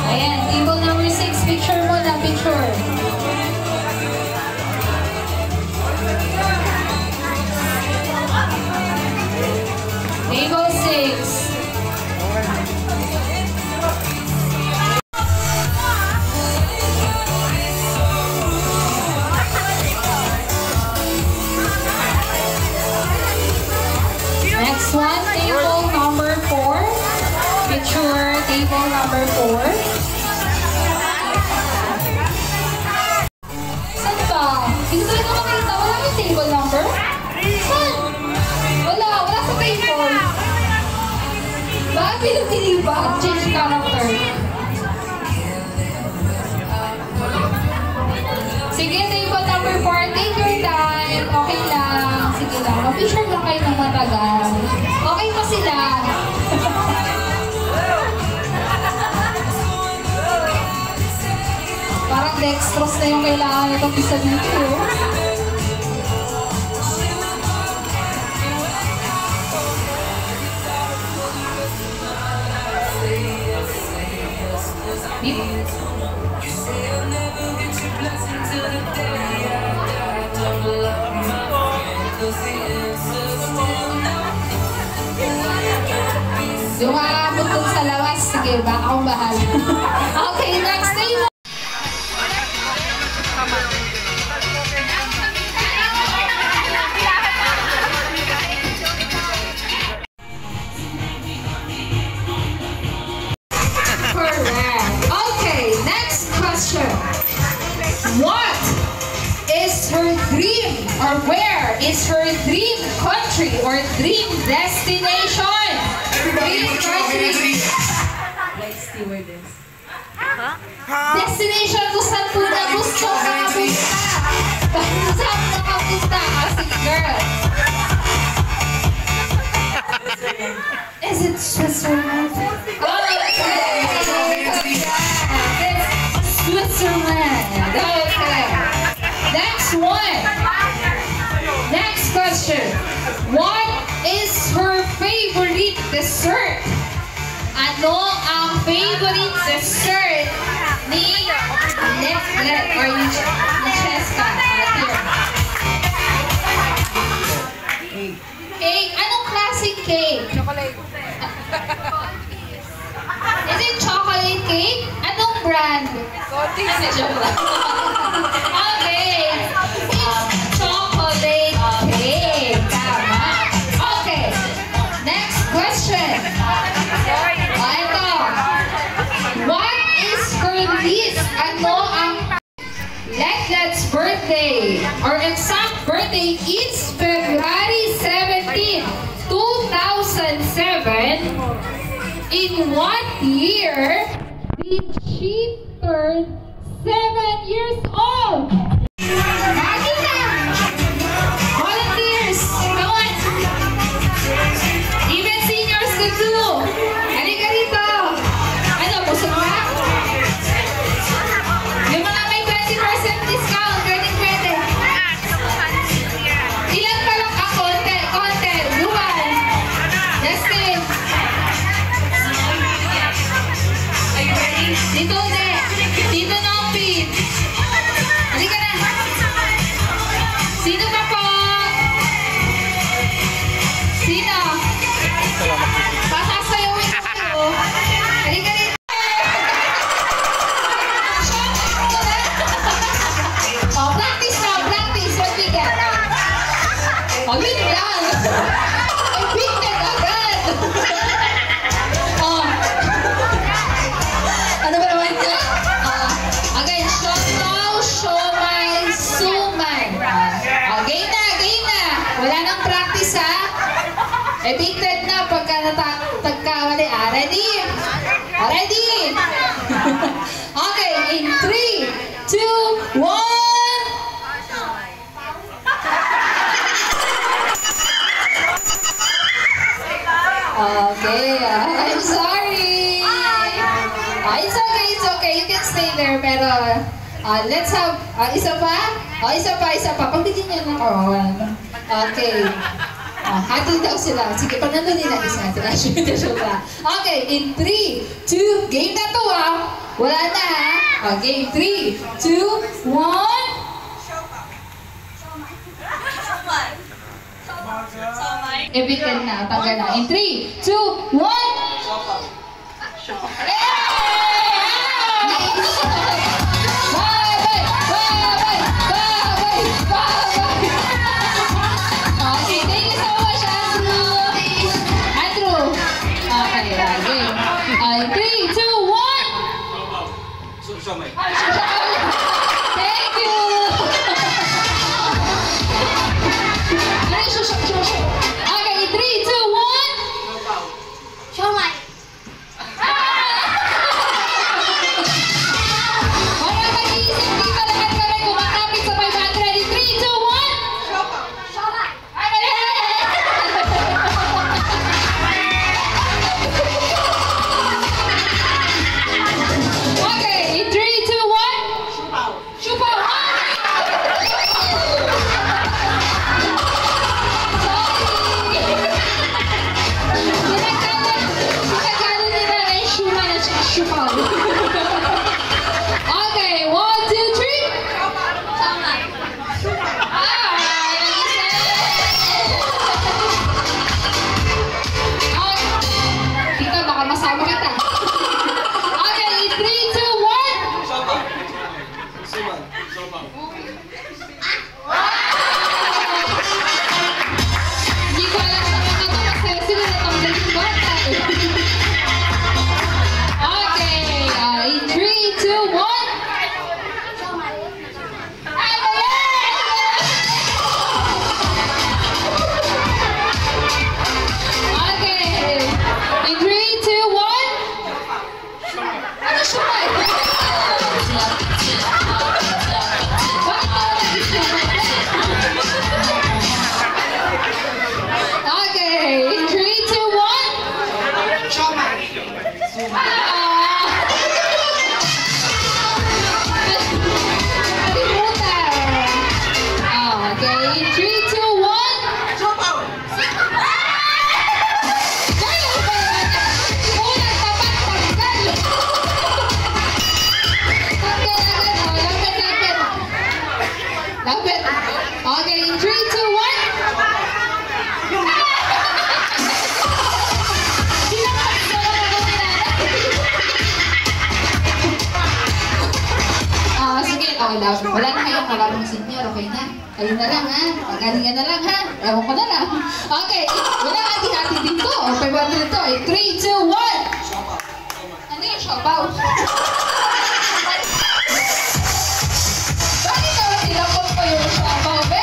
Ayan, table number 6. Picture mo na, picture. Table 6. Next one, table number 4. Picture table number 4. Saan ba? Hindi ko rin makita. Wala yung table number? Saan? Wala. Wala sa paper. Bakit pinipili ba? Change character. Sige, table number 4. Take your time. Okay lang. Sige lang. Mag-picture lang kayo ng matagal. Okay pa sila. Parang dextrose na yung kailangan itong isa dito. Yung aabot dun sa lawas, sige, baka akong bahala. Okay, next table. dream destination. Like stewardess. Destination kung saan po na gusto makapunta. Kung saan makapunta kasi girl. Is it Switzerland? Switzerland. Okay. Next one. Next question. What is her favorite dessert? Ano ang favorite dessert ni Letlet or ni Cheska? Cake. Anong classic cake? Chocolate. Is it chocolate cake? Anong brand? Okay. Chocolate cake. Tama. Okay. Next question. Ito. What is her list? Ano ang Letlet's birthday? Or exact birthday is February 17, 2007. In what year did she turn 7 years old? Lagi na! Volunteers! Come on! Even seniors can do! Halika rito! Ano, gusto mo ba? Yung mga may 20% discount, pwede. Ilan pa lang ka? Konti. Luan. Justin. Are you ready? Dito na. Dito na ang pin. Halika na. Sino pa po? Sino? Pasasayawin ako. Halika rin. Oh, practice now. Practice. What we get? Oh, yun lang. Ay, pigment agad. Oh. Ano ba naman ito? Again, siopaw, siomay, sumay. Oh, game na. Wala nang practice, ha? Evicted na pagka natagkawali. Ready? Ready? Okay, in 3, 2, 1. Okay, I'm sorry. It's okay. You can stay there. Pero, let's have, isa pa. Pagbigyan niyo ng kawan. Okay. Hati daw sila. Sige, pag nandun nila isa. Okay, in 3, 2, game na to, wala na, Okay, 3, 2, 1. Ebitin na, tanggal na. In 3, 2, 1. Okay, thank you so much, Andrew. Okay, game. 3, 2, 1. Thank you. Okay, 3, 2, 1. Siomay. Wala mag-iisip, di ba lahat kami kumakapit sa 500? In 3, 2, 1. Siomay. Okay, in 3, 2, 1. loud. Wala na kayong maraming senior, okay na? Kayo na lang ha, pagalingan na lang ha, ewan ko na lang. Okay, wala hati-hati dito. Okay ba dito? 3, 2, 1! Ano yung shopaw? Bakit naman tinapot ko yung shopaw, be?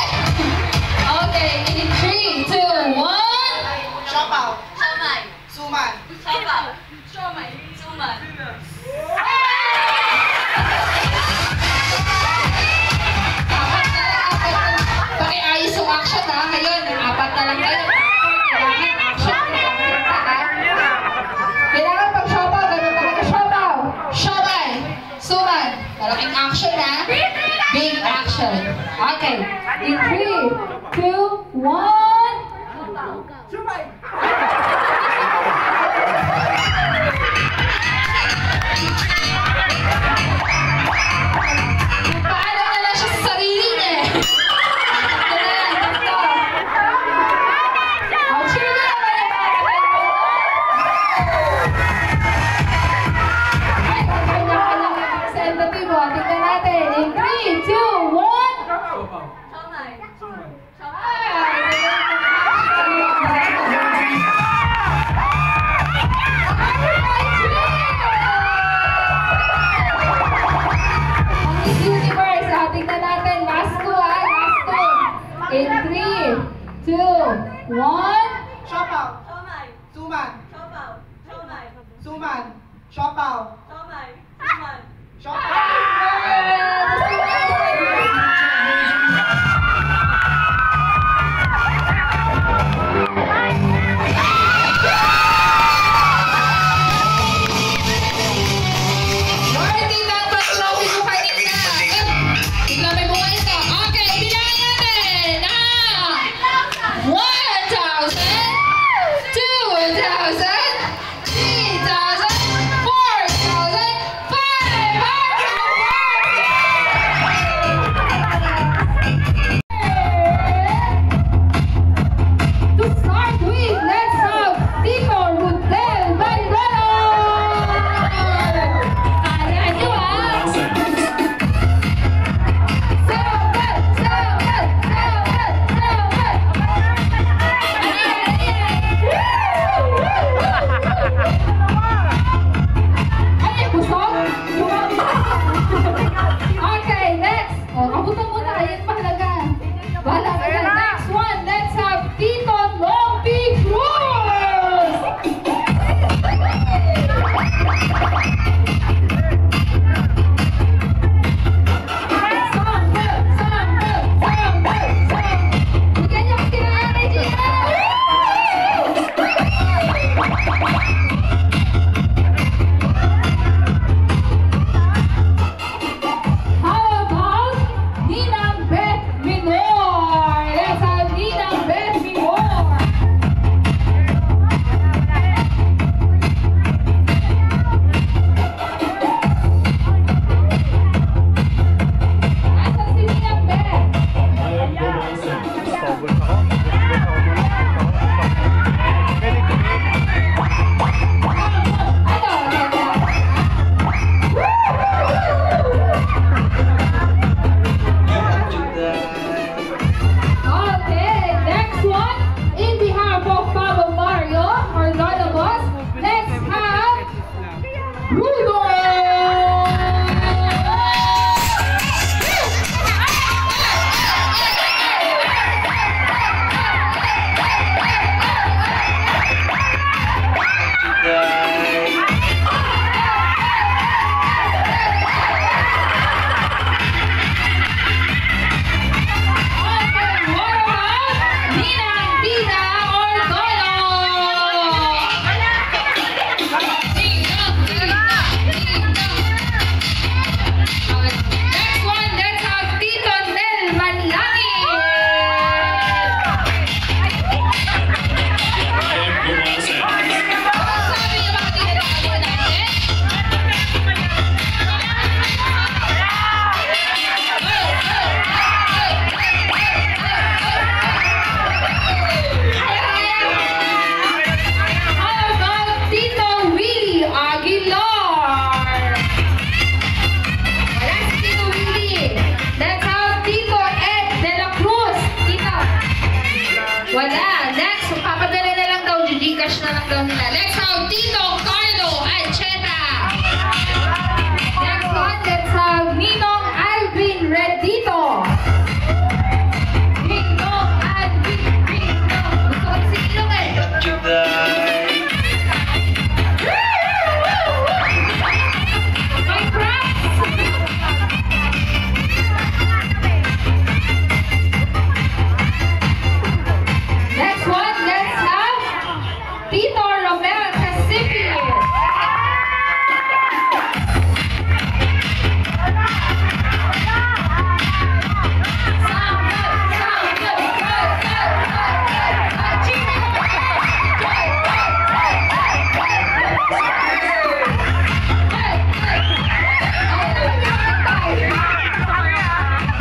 Okay, in 3, 2, 1! Shopaw. Siomay. Suman. Shopaw. Siomay. Suman. Pakiayos yung action ha. Ngayon, 4 na lang kayo. Kailangan action. Kailangan pag siopaw, gano'n talaga siopaw. Siomay. Suman. Malaking action ha. Big action. Okay. In 3, 2, 1. Sumay. Paano na lang siya sa sarili niya eh. Ito na lang, ito. Oh, cheer na naman yung mga kapatid. Ay, kanya-kanyang representative mo. Tingnan natin. In 3, 2, 1. Siomay. Miss Universe, tingnan natin. Last two ha, last two. In 3, 2, 1. Shopaw. Suman. Suman. Shopaw. Worthy ng pag-trophy mo kanina. Tignan mo muna ito. Okay, bilangin natin. 1,000, 2,000, 3,000, 4,000, 500. daw nila. Let's have Tito Carlo Ancheta. Next one, let's have Ninong Alvin Redito. Ninong Alvin Redito. Gusto ko si Ninong eh. My props. Next one, let's have Tito Romel Casipi.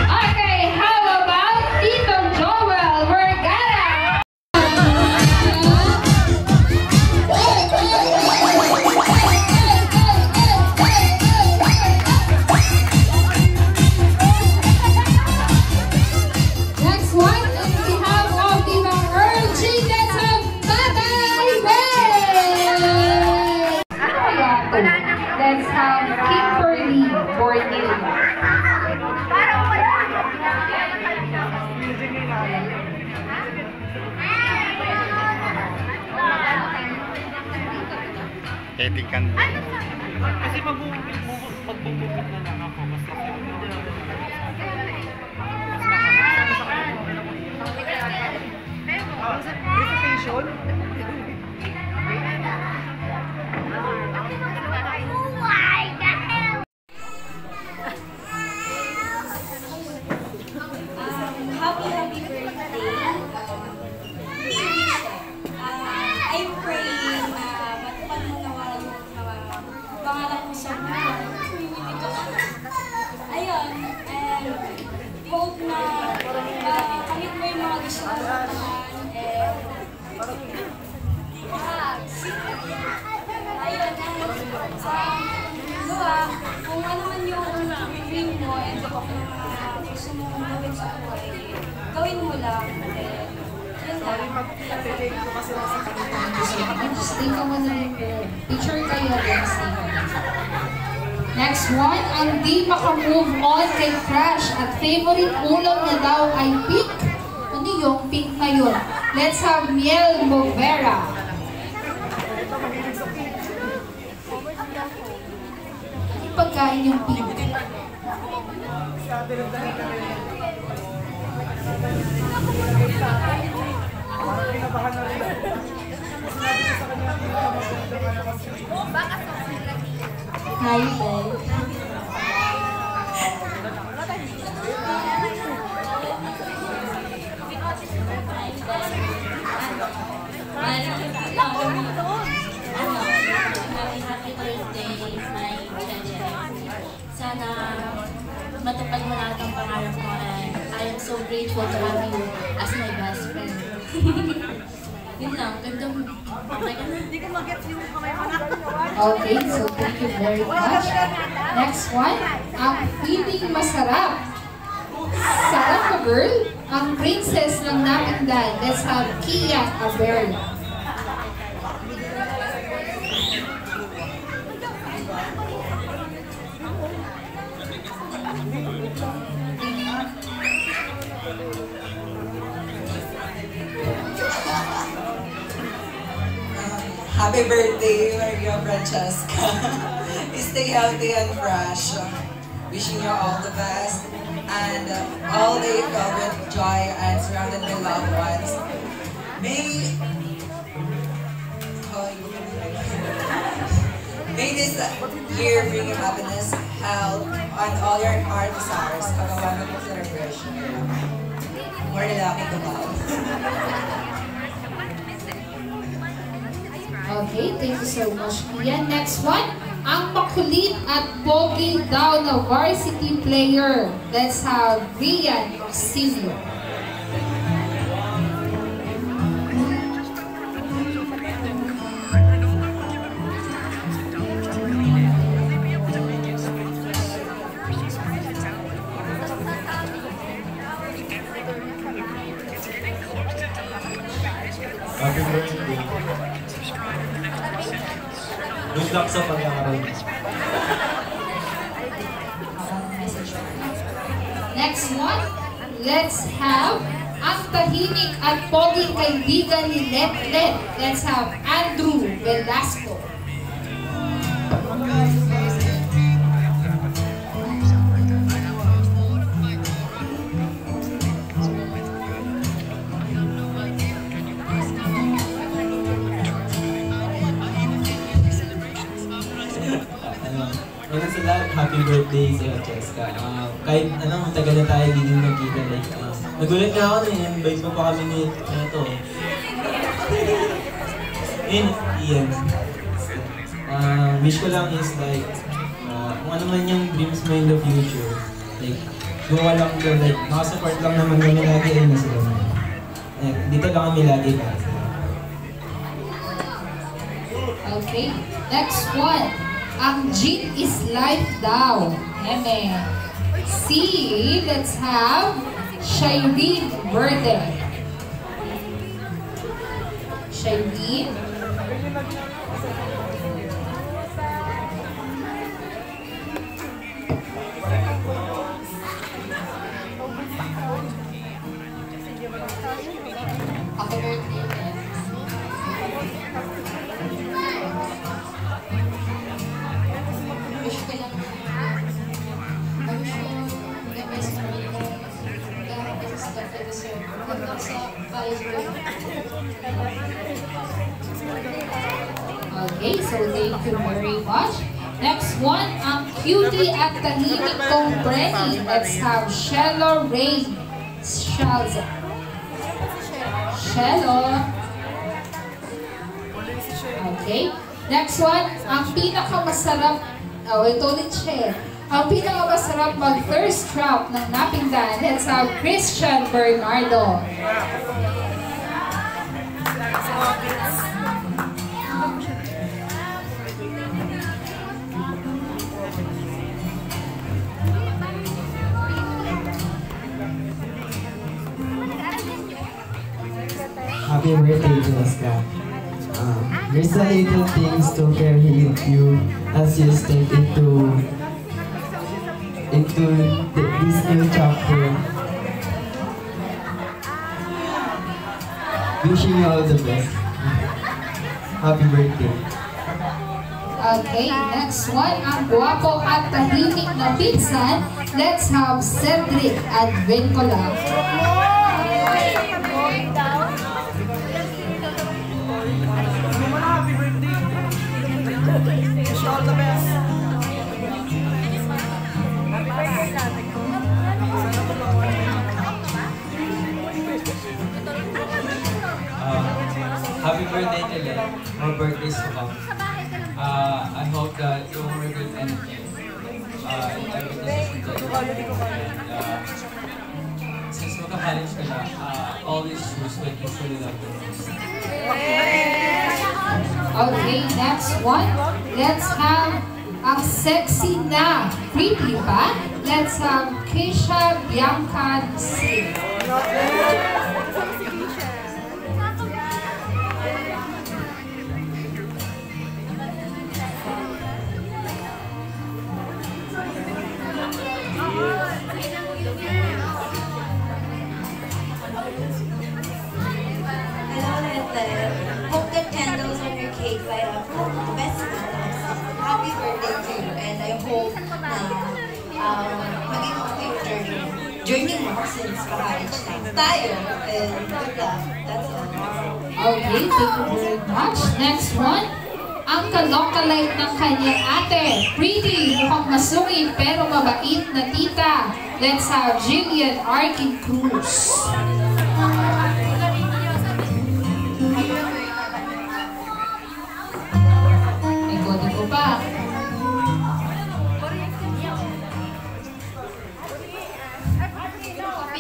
Okay, how about Tito Joel Vergara? Next one, on behalf of Tito Earl G, let's have Tatay Bay! Let's have Kimberly Bornil. Etikan. Kasi magbubukit na lang ako. Presentation? Happy birthday. I'm praying na matupad mo nawa yung pangarap mo sa buhay. Ayun, and hope na kamit mo yung mga gusto mo naman, and ayun, sa gawa, kung ano man yung dream mo and gusto mo gawin sa buhay, gawin mo lang. Yun lang. Stay ka muna yung picture kayo din. Next one, ang di makamove on kay Crush at favorite ulam niya daw ay pink. Ano yung pink na yun? Let's have Miel Movera. Ano pagkain yung pink? Hi, Belle. Happy birthday, my Cheche. Sana matupad mo lahat ang pangarap mo, and I am so grateful to have you as my best friend. Yun lang, ganda mo. Hindi ko mag-get yung kamay mo na. Okay, so thank you very much. Next one, ang feeling masarap. Sarap ka, girl. Ang princess ng Napindan. Let's have Kia Aberla. Happy birthday, Maria Francesca. Stay healthy and fresh. Wishing you all the best and all day filled with joy and surrounded by loved ones. May this year bring you happiness, health, and all your heart desires. Have a wonderful celebration. More lalaki to love. Okay, thank you so much, Kia. Next one, ang makulit at pogi daw na varsity player. Let's have Rian Oxilio. Happy birthday. Good luck sa pag-aaral. Next one, let's have ang tahimik at poging kaibigan ni Let. Let's have Andrew Velasco. Una sa lahat, happy birthday sa Cheska. Kahit matagal na tayo hindi din nagkita. Nagulat na ako na invite mo pa kami ni ito. Ian. Wish ko lang is like, kung ano man yung dreams mo in the future, like, gawa lang ko, like, makasupport lang naman kami lagi ay nasa kami. Dito lang kami lagi na. Okay, next one. Ang Jean is life daw. Amen. C, let's have Shireen Verde. Shireen. Happy birthday. Wish ko lang the best for you. This is the deserve. Hanggang sa Bible. Okay, so thank you very much. Next one, ang cutie at tahimik kong Brenny. Let's have Shello Ray Schalza. Shello. Okay. Next one, ang pinakamasarap, ito ulit siya. Ang pinakamasarap mag-thirst trap ng Napinggan. Let's have Christian Bernardo. Happy birthday, Jessica. Here's the little things to carry with you as you step into this new chapter. Wishing you all the best. Happy birthday. Okay, next one, ang guwapo at tahimik na pinsan. Let's have Cedric Advencola. Wish you all the best. Happy birthday to Len. More birthdays to come. I hope that you won't regret anything. Everything is good. Since magka-college ka na, always choose what you truly love the most. Okay, next one. Let's have ang sexy na pretty pa. Let's have Keisha Bianca C. Hope the candles on your cake light up the best memories. Happy birthday to you, and I hope na maging okay yung journey mo since college na tayo. And good luck. That's all. Okay, thank you very much. Next one. Ang ka-localite ng kanyang ate. Pretty, mukhang masungit pero mabait na tita. Let's have Jillian Arkin Cruz. Pa.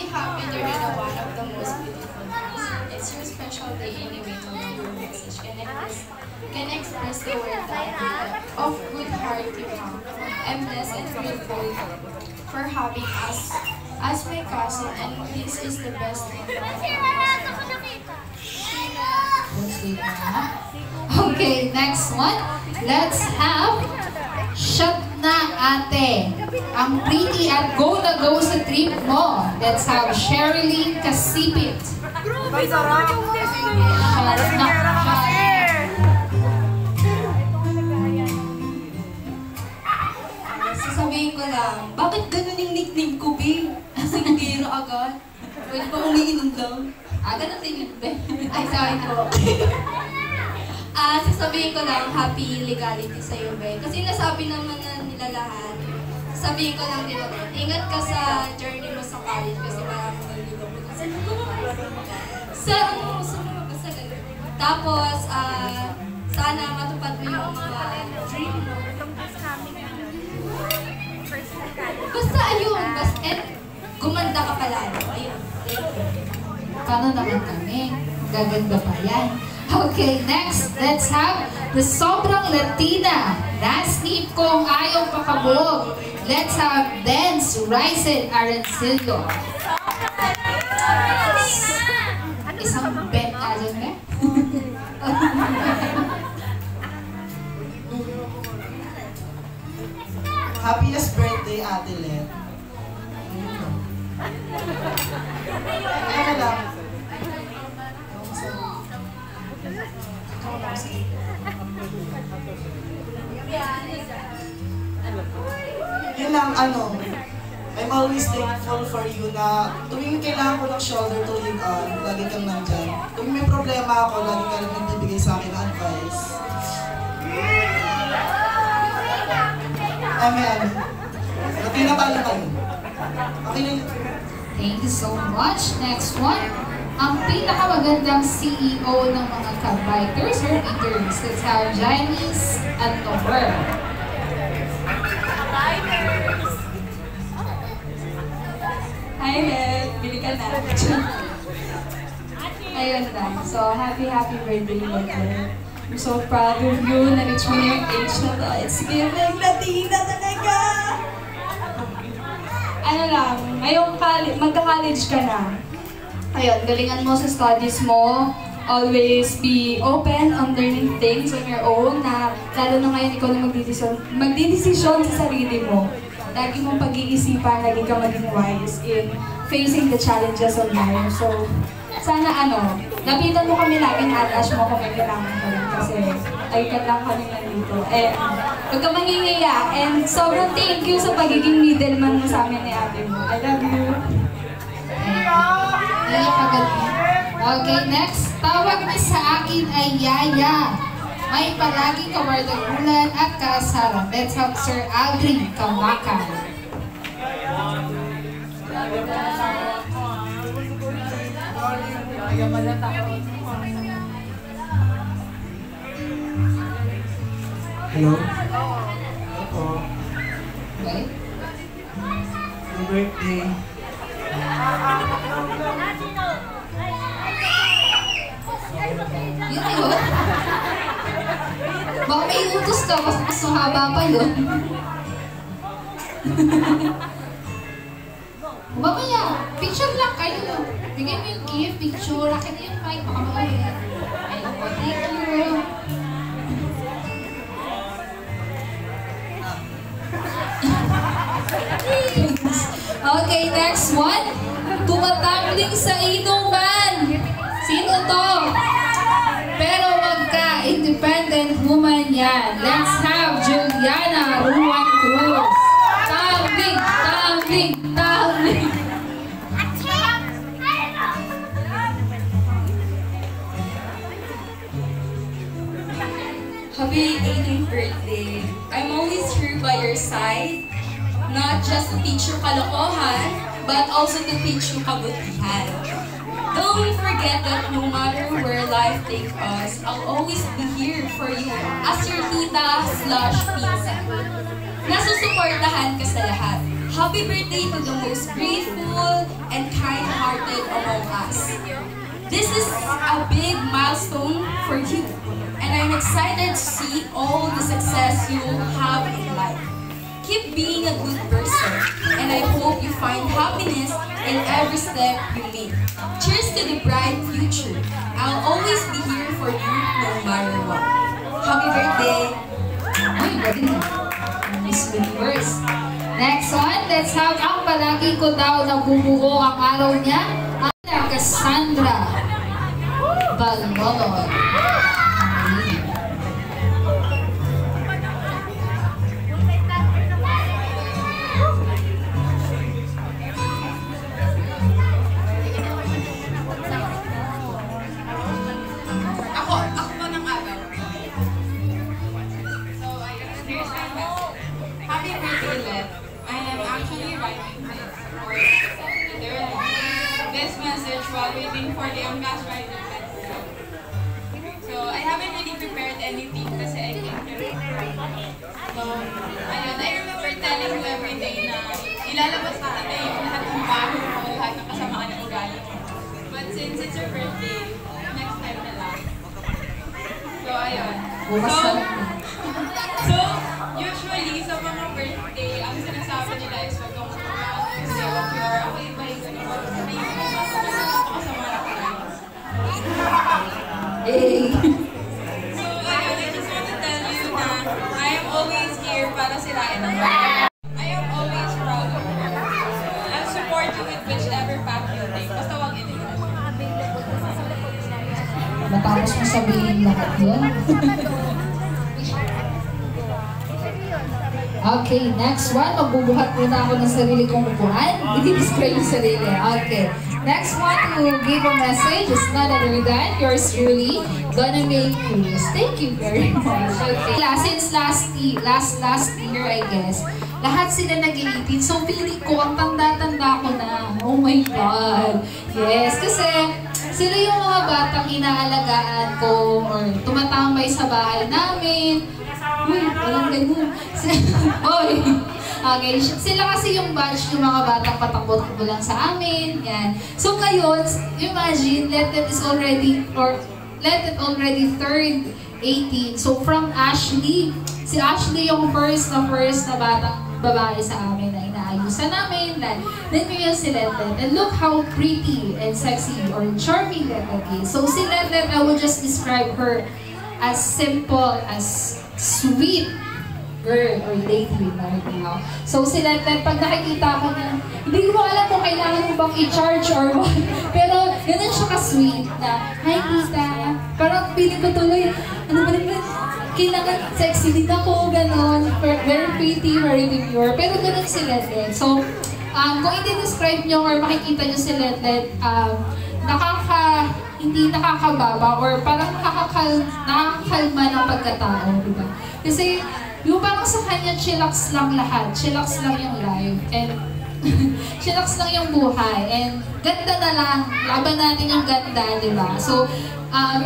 Happy during one of the most beautiful days. It's your special day anyway to know your message. Can express the word that of good heart you have. I'm blessed and grateful for having us as my cousin, and this is the best thing. translate na. Okay, next one. Let's have Shut na ate. Ang pretty at go na go sa trip mo. Let's have Sherilyn Kasipit. Shut na. Sasabihin ko lang, bakit ganun yung nickname ko, babe? Sinugiro agad. Pwede pa umiinom lang. Ganun din yun, babe. Ay, sorry po. Sasabihin ko lang, happy legality sa'yo, babe. Kasi nasabi naman na nila lahat. Sabihin ko lang din ako, ingat ka sa journey mo sa college kasi maraming maliloko ka sa mga basta ganun. Tapos, sana matupad mo yung mga dream mo. Basta ayun, and gumanda ka palalo. Ayun. Paano naman kami? Gaganda pa yan. Okay, next, let's have the sobrang Latina. Nasnip kong ayaw pakabog. Let's have Dance Ryzen Arancillo. Isang bet alam na. Happiest birthday, Ate Len. Ano lang? Yun lang, I'm always thankful for you na tuwing kailangan ko ng shoulder to lean on, lagi kang nandyan. Tuwing may problema ako, lagi ka rin nagbibigay sa akin ng advice. Latina ba lang kayo? Okay na yun. Thank you so much. Next one. Ang pinakamagandang CEO ng mga ka-bikers or bikers. Let's have Janice at Nover. Hi, Beth. Bili ka na. Ayun lang. So, happy birthday, Beth. I'm so proud of you. Na-reach mo na yung age na to. It's giving Latina talaga! Ano lang, ngayong magka-college ka na. Ayun, galingan mo sa studies mo. Always be open on learning things on your own na lalo na ngayon ikaw na magdidesisyon sa sarili mo. Lagi mong pag-iisipan, lagi kang maging wise in facing the challenges of life. So, sana lapitan mo kami lagi na attach mo kung may kailangan ka rin kasi ay ka lang kami nandito. Huwag ka mangingiya and sobrang thank you sa pagiging middleman mo sa amin ni ate mo. I love you. Okay, next. Tawag niya sa akin ay Yaya. May palagi kawardagulan at kaasaran. Let's have Sir Aldrin Kamakan. Hello? Opo. Okay. Happy birthday. Yun na yun? Baka may utos ka, mas haba pa yun. Mamaya, picture lang kayo. Bigyan mo yung gift, picture. Akin na yung mic, baka maulit. Thank you. Okay, next one. Tumatambling sa inuman. Sino to? Pero wag ka, independent woman yan. Let's have Juliana Ruan Cruz. Tambling, tambling, tambling. Happy 18th birthday. I'm always here by your side. Not just to teach you kalokohan, but also to teach you kabutihan. Don't forget that no matter where life takes us, I'll always be here for you as your tita/pinsan. Nasusuportahan ka sa lahat. Happy birthday to the most grateful and kind-hearted among us. This is a big milestone for you, and I'm excited to see all the success you have in life. Keep being a good person, and I hope you find happiness in every step you make. Cheers to the bright future. I'll always be here for you no matter what. Happy birthday! Ay, galing. Miss Universe. Next one, let's have ang palagi ko daw nabubuo ang araw niya. Ana Cassandra Balmolon. Ako po ng agaw. So, here's my message. Happy birthday, Let. I am actually writing this for this message while waiting for the Amgas writer. So, I haven't really prepared anything kasi I came here. So, ayun, I remember telling you every day na ilalabas na kita yung lahat ng bago mo, lahat ng kasamaan ng ugali mo. But since it's your birthday, next time na lang. So, ayun. So, usually sa mga birthday, ang sinasabi nila is wag kang kumakain kasi wag you're ako iba yung ganun. Wag sabihin mo na kasama na ko lang. So, ayun, I just want to tell you na I am always here para sirain ang mga. I am always proud of you. I'll support you with whichever path you take. Basta wag iniwan. Matapos mo sabihin lahat yun. Okay, next one. Magbubuhat muna ako ng sarili kong upuan. I-describe yung sarili. Okay. Next one to give a message is none other than yours truly, Gonna Make News. Thank you very much. Okay. Since last year, I guess, lahat sila nag-18. So, feeling ko, ang tanda-tanda ko na. Oh my God. Yes, kasi sila yung mga batang inaalagaan ko or tumatambay sa bahay namin. Uy, walang ganun. Oy. Okay, sila kasi yung batch yung mga batang patakbot ko lang sa amin. Yan. So ngayon, imagine, Let it already turned 18. So from Ashley, si Ashley yung first na batang babae sa amin na inaayusan namin. Then yun si Let. And look how pretty and sexy or charming Let is. So si Let, I would just describe her as simple, as sweet girl or lady right now. So si Let, pag nakikita ko niya, hindi ko alam kung kailangan mo bang i-charge or what. Pero ganun siya ka-sweet na, hi tita, parang feeling ko tuloy, ano ba naman, kailangan sexy din ako, gano'n, very pretty, very demure, pero ganun si Let. So, kung i-describe nyo or makikita nyo si Let, hindi nakakababa or parang nakakakalma ng pagkatao, diba? Kasi, yung parang sa kanya, chillax lang lahat. Chillax lang yung life. And chillax lang yung buhay. And ganda na lang. Laban natin yung ganda, di ba? So,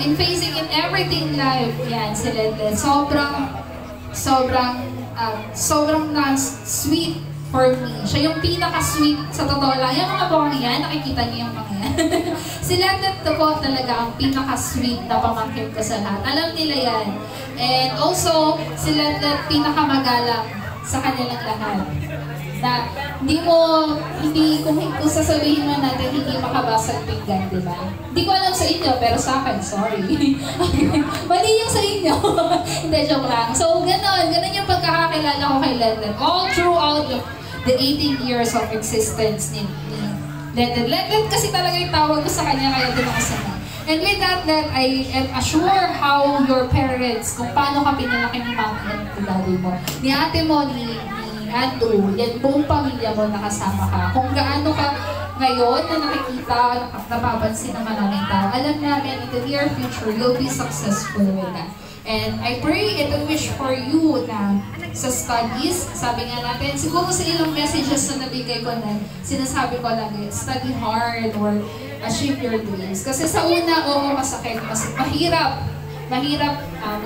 in facing in everything life, yan, si Let. Sobrang na-sweet for me. Siya yung pinaka-sweet sa totoo lang. Yung mga bong yan, nakikita niyo yung mga yan. Si Let po talaga ang pinaka-sweet na pamangkin ko sa lahat. Alam nila yan. And also, si Let pinakamagalang sa kanilang lahat. Na kung sasabihin mo natin, hindi makabasag pinggan, di ba? Hindi ko alam sa inyo, pero sa akin, sorry. Mali yung sa inyo. Hindi, joke lang. So, ganon yung pagkakakilala ko kay Let. All throughout the 18 years of existence ni Let. Let kasi talaga yung tawag ko sa kanya, kaya din ako sanay. And with that, I am assured how your parents, kung paano ka pinalaki ni mama at ni daddy mo, ni ate mo, ni Andrew, yan buong pamilya mo nakasama ka. Kung gaano ka ngayon na nakikita, napapansin ng maraming tao, alam namin in the near future, you'll be successful with that. And I pray and I wish for you na sa studies, sabi nga natin, siguro sa ilang messages na nabigay ko na, sinasabi ko lagi, study hard or achieve your dreams. Kasi sa una, masakit, mahirap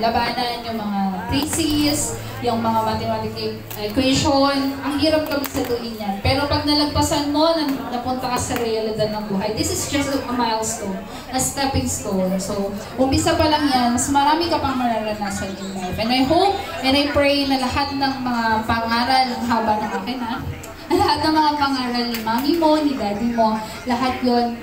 labanan yung mga thesis, yung mga mathematical equation, ang hirap kabisaduhin yan. Pero pag nalagpasan mo, napunta ka sa realidad ng buhay, this is just a milestone, a stepping stone. So, umpisa pa lang yan, mas marami ka pang mararanasan in life. And I hope and I pray na lahat ng mga pangaral, ng haba ng akin lahat ng mga pangaral ni mami mo, ni daddy mo, lahat yun,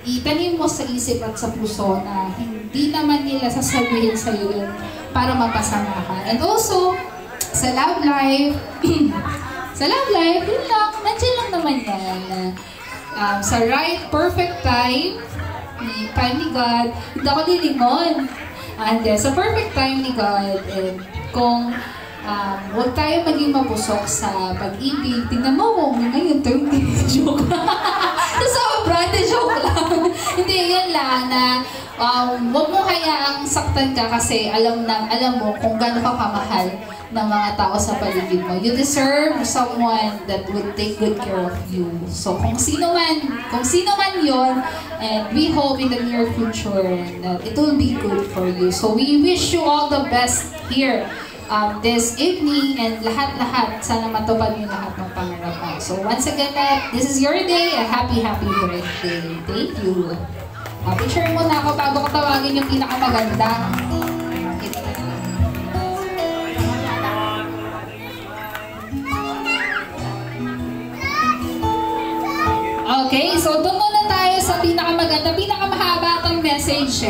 itanim mo sa isip at sa puso na Di naman nila sasabihin sa'yo yun para mapasama ka. And also, sa love life, yun lang, nandiyan lang naman yan. Sa right, perfect time ni God, hindi ako lilingon. And sa perfect time ni God, and kung huwag tayo maging mapusok sa pag-ibig. Tingnan mo kung ngayon, 30. Joke lang. Sobra, joke lang. Hindi, yan lang na huwag mo hayaang saktan ka kasi alam mo kung gaano ka kamahal ng mga tao sa paligid mo. You deserve someone that would take good care of you. So kung sino man yon, and we hope in the near future that it will be good for you. So we wish you all the best here this evening, and lahat-lahat, sana matupad yung lahat ng pangarap mo. So once again, this is your day, a happy birthday. Thank you. Picture mo na ako bago ko tawagin yung pinakamaganda. Okay, so doon muna tayo sa pinakamaganda, pinakamahaba itong message.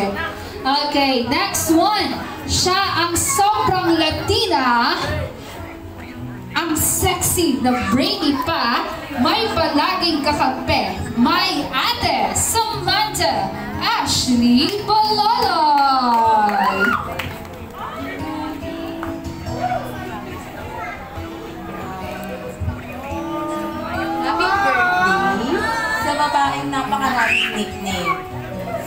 Okay, next one. Siya ang sobrang Latina, ang sexy na brainy pa, may palaging kakampi, may ate Samantha Ashley Baloloy. Happy birthday sa babaeng napakaraming nickname.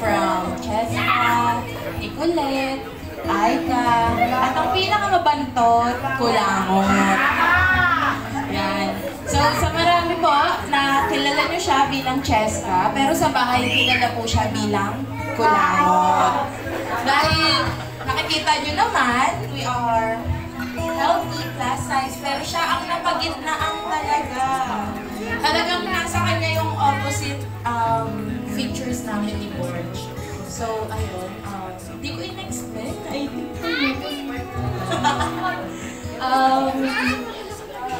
From Cheska, Nicolette, Aika, at ang pinakamabantot, Kulangot. Yan. So, sa marami po, kilala nyo siya bilang Cheska, pero sa bahay kilala po siya bilang Kulangot. Dahil nakikita nyo naman, we are healthy, plus size, pero siya ang napagitnaan talaga. Talagang nasa kanya yung opposite features namin ni Borge. So, ayun, hindi ko in-expect.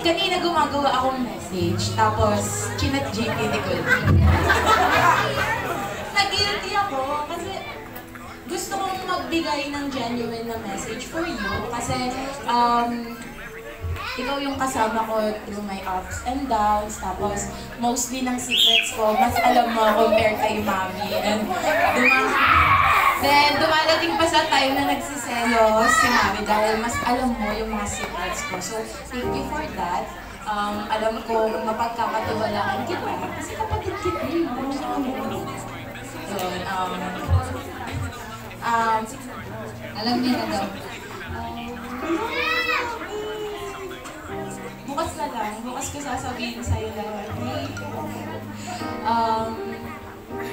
Kanina gumagawa akong message, tapos chinat GP ni ko. Nag-guilty ako kasi gusto kong magbigay ng genuine na message for you kasi ikaw yung kasama ko through my ups and downs, tapos mostly ng secrets ko, mas alam mo compared kay Mami. And then dumadating pa sa time na nagsiselos si Mami dahil mas alam mo yung mga secrets ko. So, thank you for that. Alam ko mapagkakatiwalaan kita kasi kapatid kita yun. Alam niya na daw. Bukas na lang. Bukas ko sasabihin sa'yo lahat.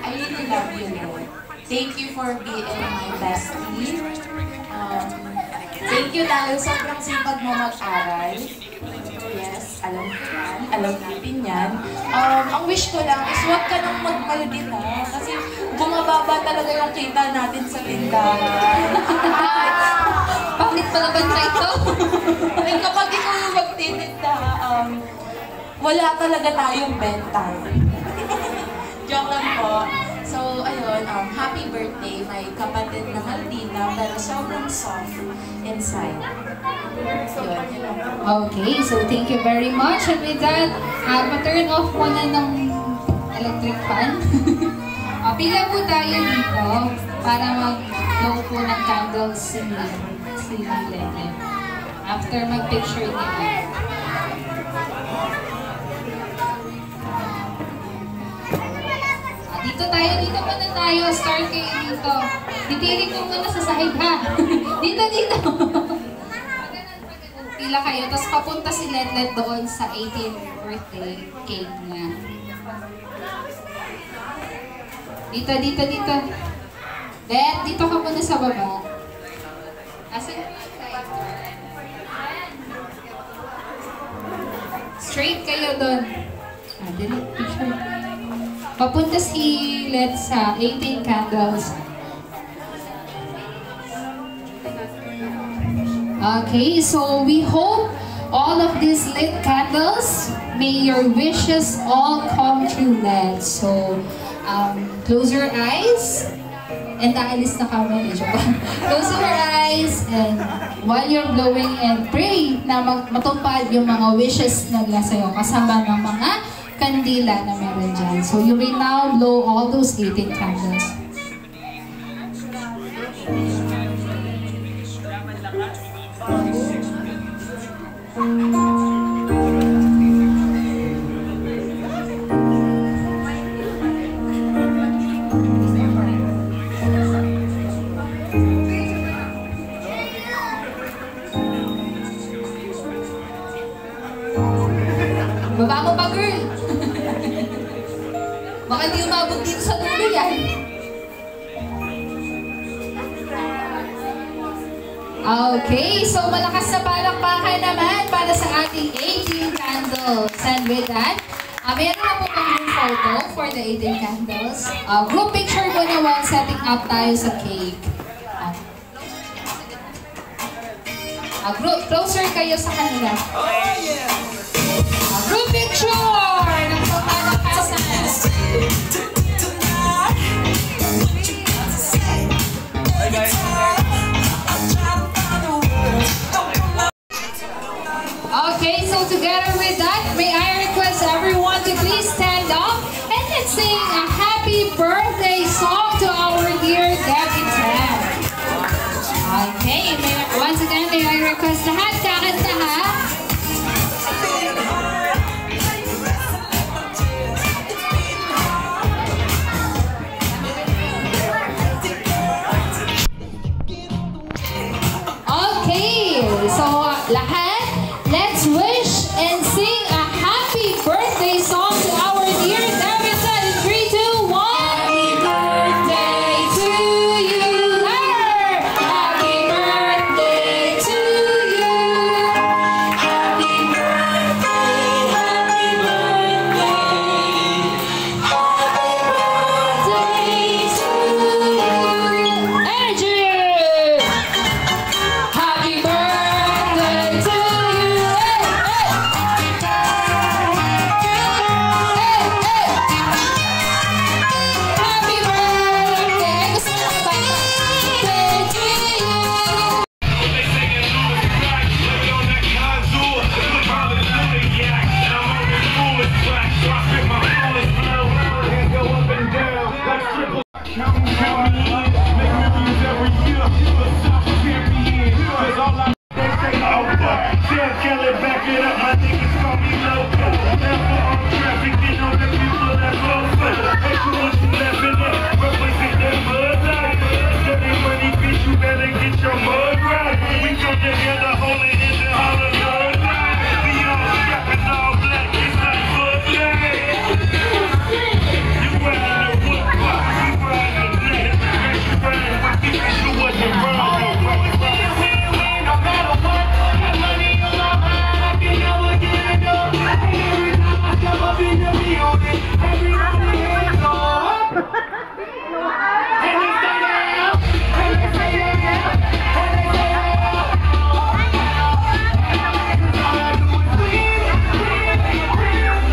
I really love you, Lord. Thank you for being my bestie. Thank you dahil sobrang sipag mo mag-aral. Yes, alam ko yan. Alam natin yan. Ang wish ko lang is huwag ka nang magmaldita kasi bumababa talaga yung kita natin sa tindahan. Bakit pala ba na ito? Ay, kapag ikaw yung magtitinda, wala talaga tayong benta. Joke lang po. So, ayun, happy birthday, my kapatid na Maldita, pero sobrang soft inside. Okay, so thank you very much. And with that, pa-turn off mo na ng electric fan. Pila po tayo dito para mag-blow po ng candles si Lenny. After mag-picture nila. Dito muna tayo. Start kayo dito. Ditirin ko muna sa sahig, ha? Dito. Pila kayo. Tapos papunta si Letlet doon sa 18th birthday cake niya. Dito. Let, dito ka muna sa baba. Asan? Straight kayo doon. Dali, picture. Papunta si Let sa 18 candles. Okay, so we hope all of these lit candles, may your wishes all come true, Let. So, close your eyes. And aalis na kami. Close your eyes and while you're blowing and pray na matupad yung mga wishes nila sa'yo kasama ng mga kandila na meron dyan. So you may now blow all those 18 candles. Baba mo pa, girl! Baka di umabot dito sa dulo yan. Okay, so malakas na palakpakan naman para sa ating 18 candles. And with that, meron na po pang group photo for the 18 candles. Group picture po na while setting up tayo sa cake. Group, closer kayo sa kanila. Oh, yeah! Group picture! Ng pagpapakasan. Okay, so together with that, may I request everyone to please stand up and let's sing a happy birthday song to our dear Debbie Ted. Okay, once again, may I request lahat kakanta ha? Okay, so lahat, let's wish and sing a happy birthday song to our dear Debbie Ted in 3, 2, 1. Happy birthday to you. Happy birthday to you. Happy birthday, happy birthday. Happy birthday to you. Energy! Happy birthday to you. Happy birthday. Gusto mo ba? Birthday to you. Back it up, my niggas call me loco. Never on traffic, you know the people that blow slow. Excellent, you laughing at, represent that mud life. Dirty money, bitch, you better get your mud right. We come together, hold it in the hall of love life. We all strapping all black, it's like Bud Light. You riding the wood box, we riding the net. Make you riding with the bitch, you wasn't wrong. No matter what, that money on my mind, I can never get enough. Every time I step up in the building, everybody hands up. And they stay down, and they stay down, and they stay down. All I do is win,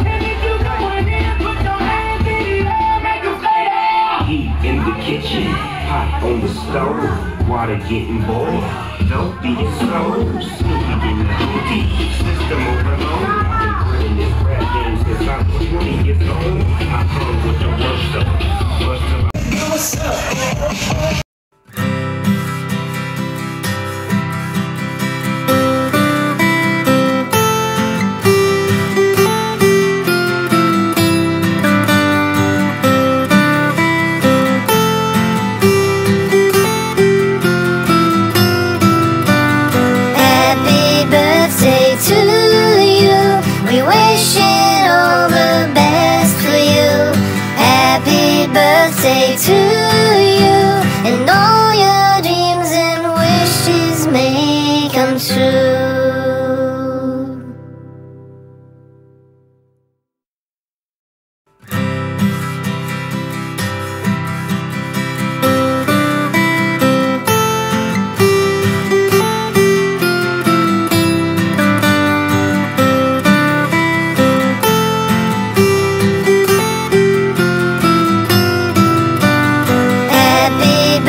and if you going in, put your hands in the air, make them stay down. Heat in the kitchen, hot on the stove, water getting boiled. Don't be slow, Snoopy in the hoodie, system overload. Been playing this rap game since I was 20 years old. I come with the worst of them. What's up? Happy birthday to you. We wishing all the best for you. Happy birthday to you. And all your dreams and wishes may come true. Happy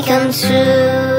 come true.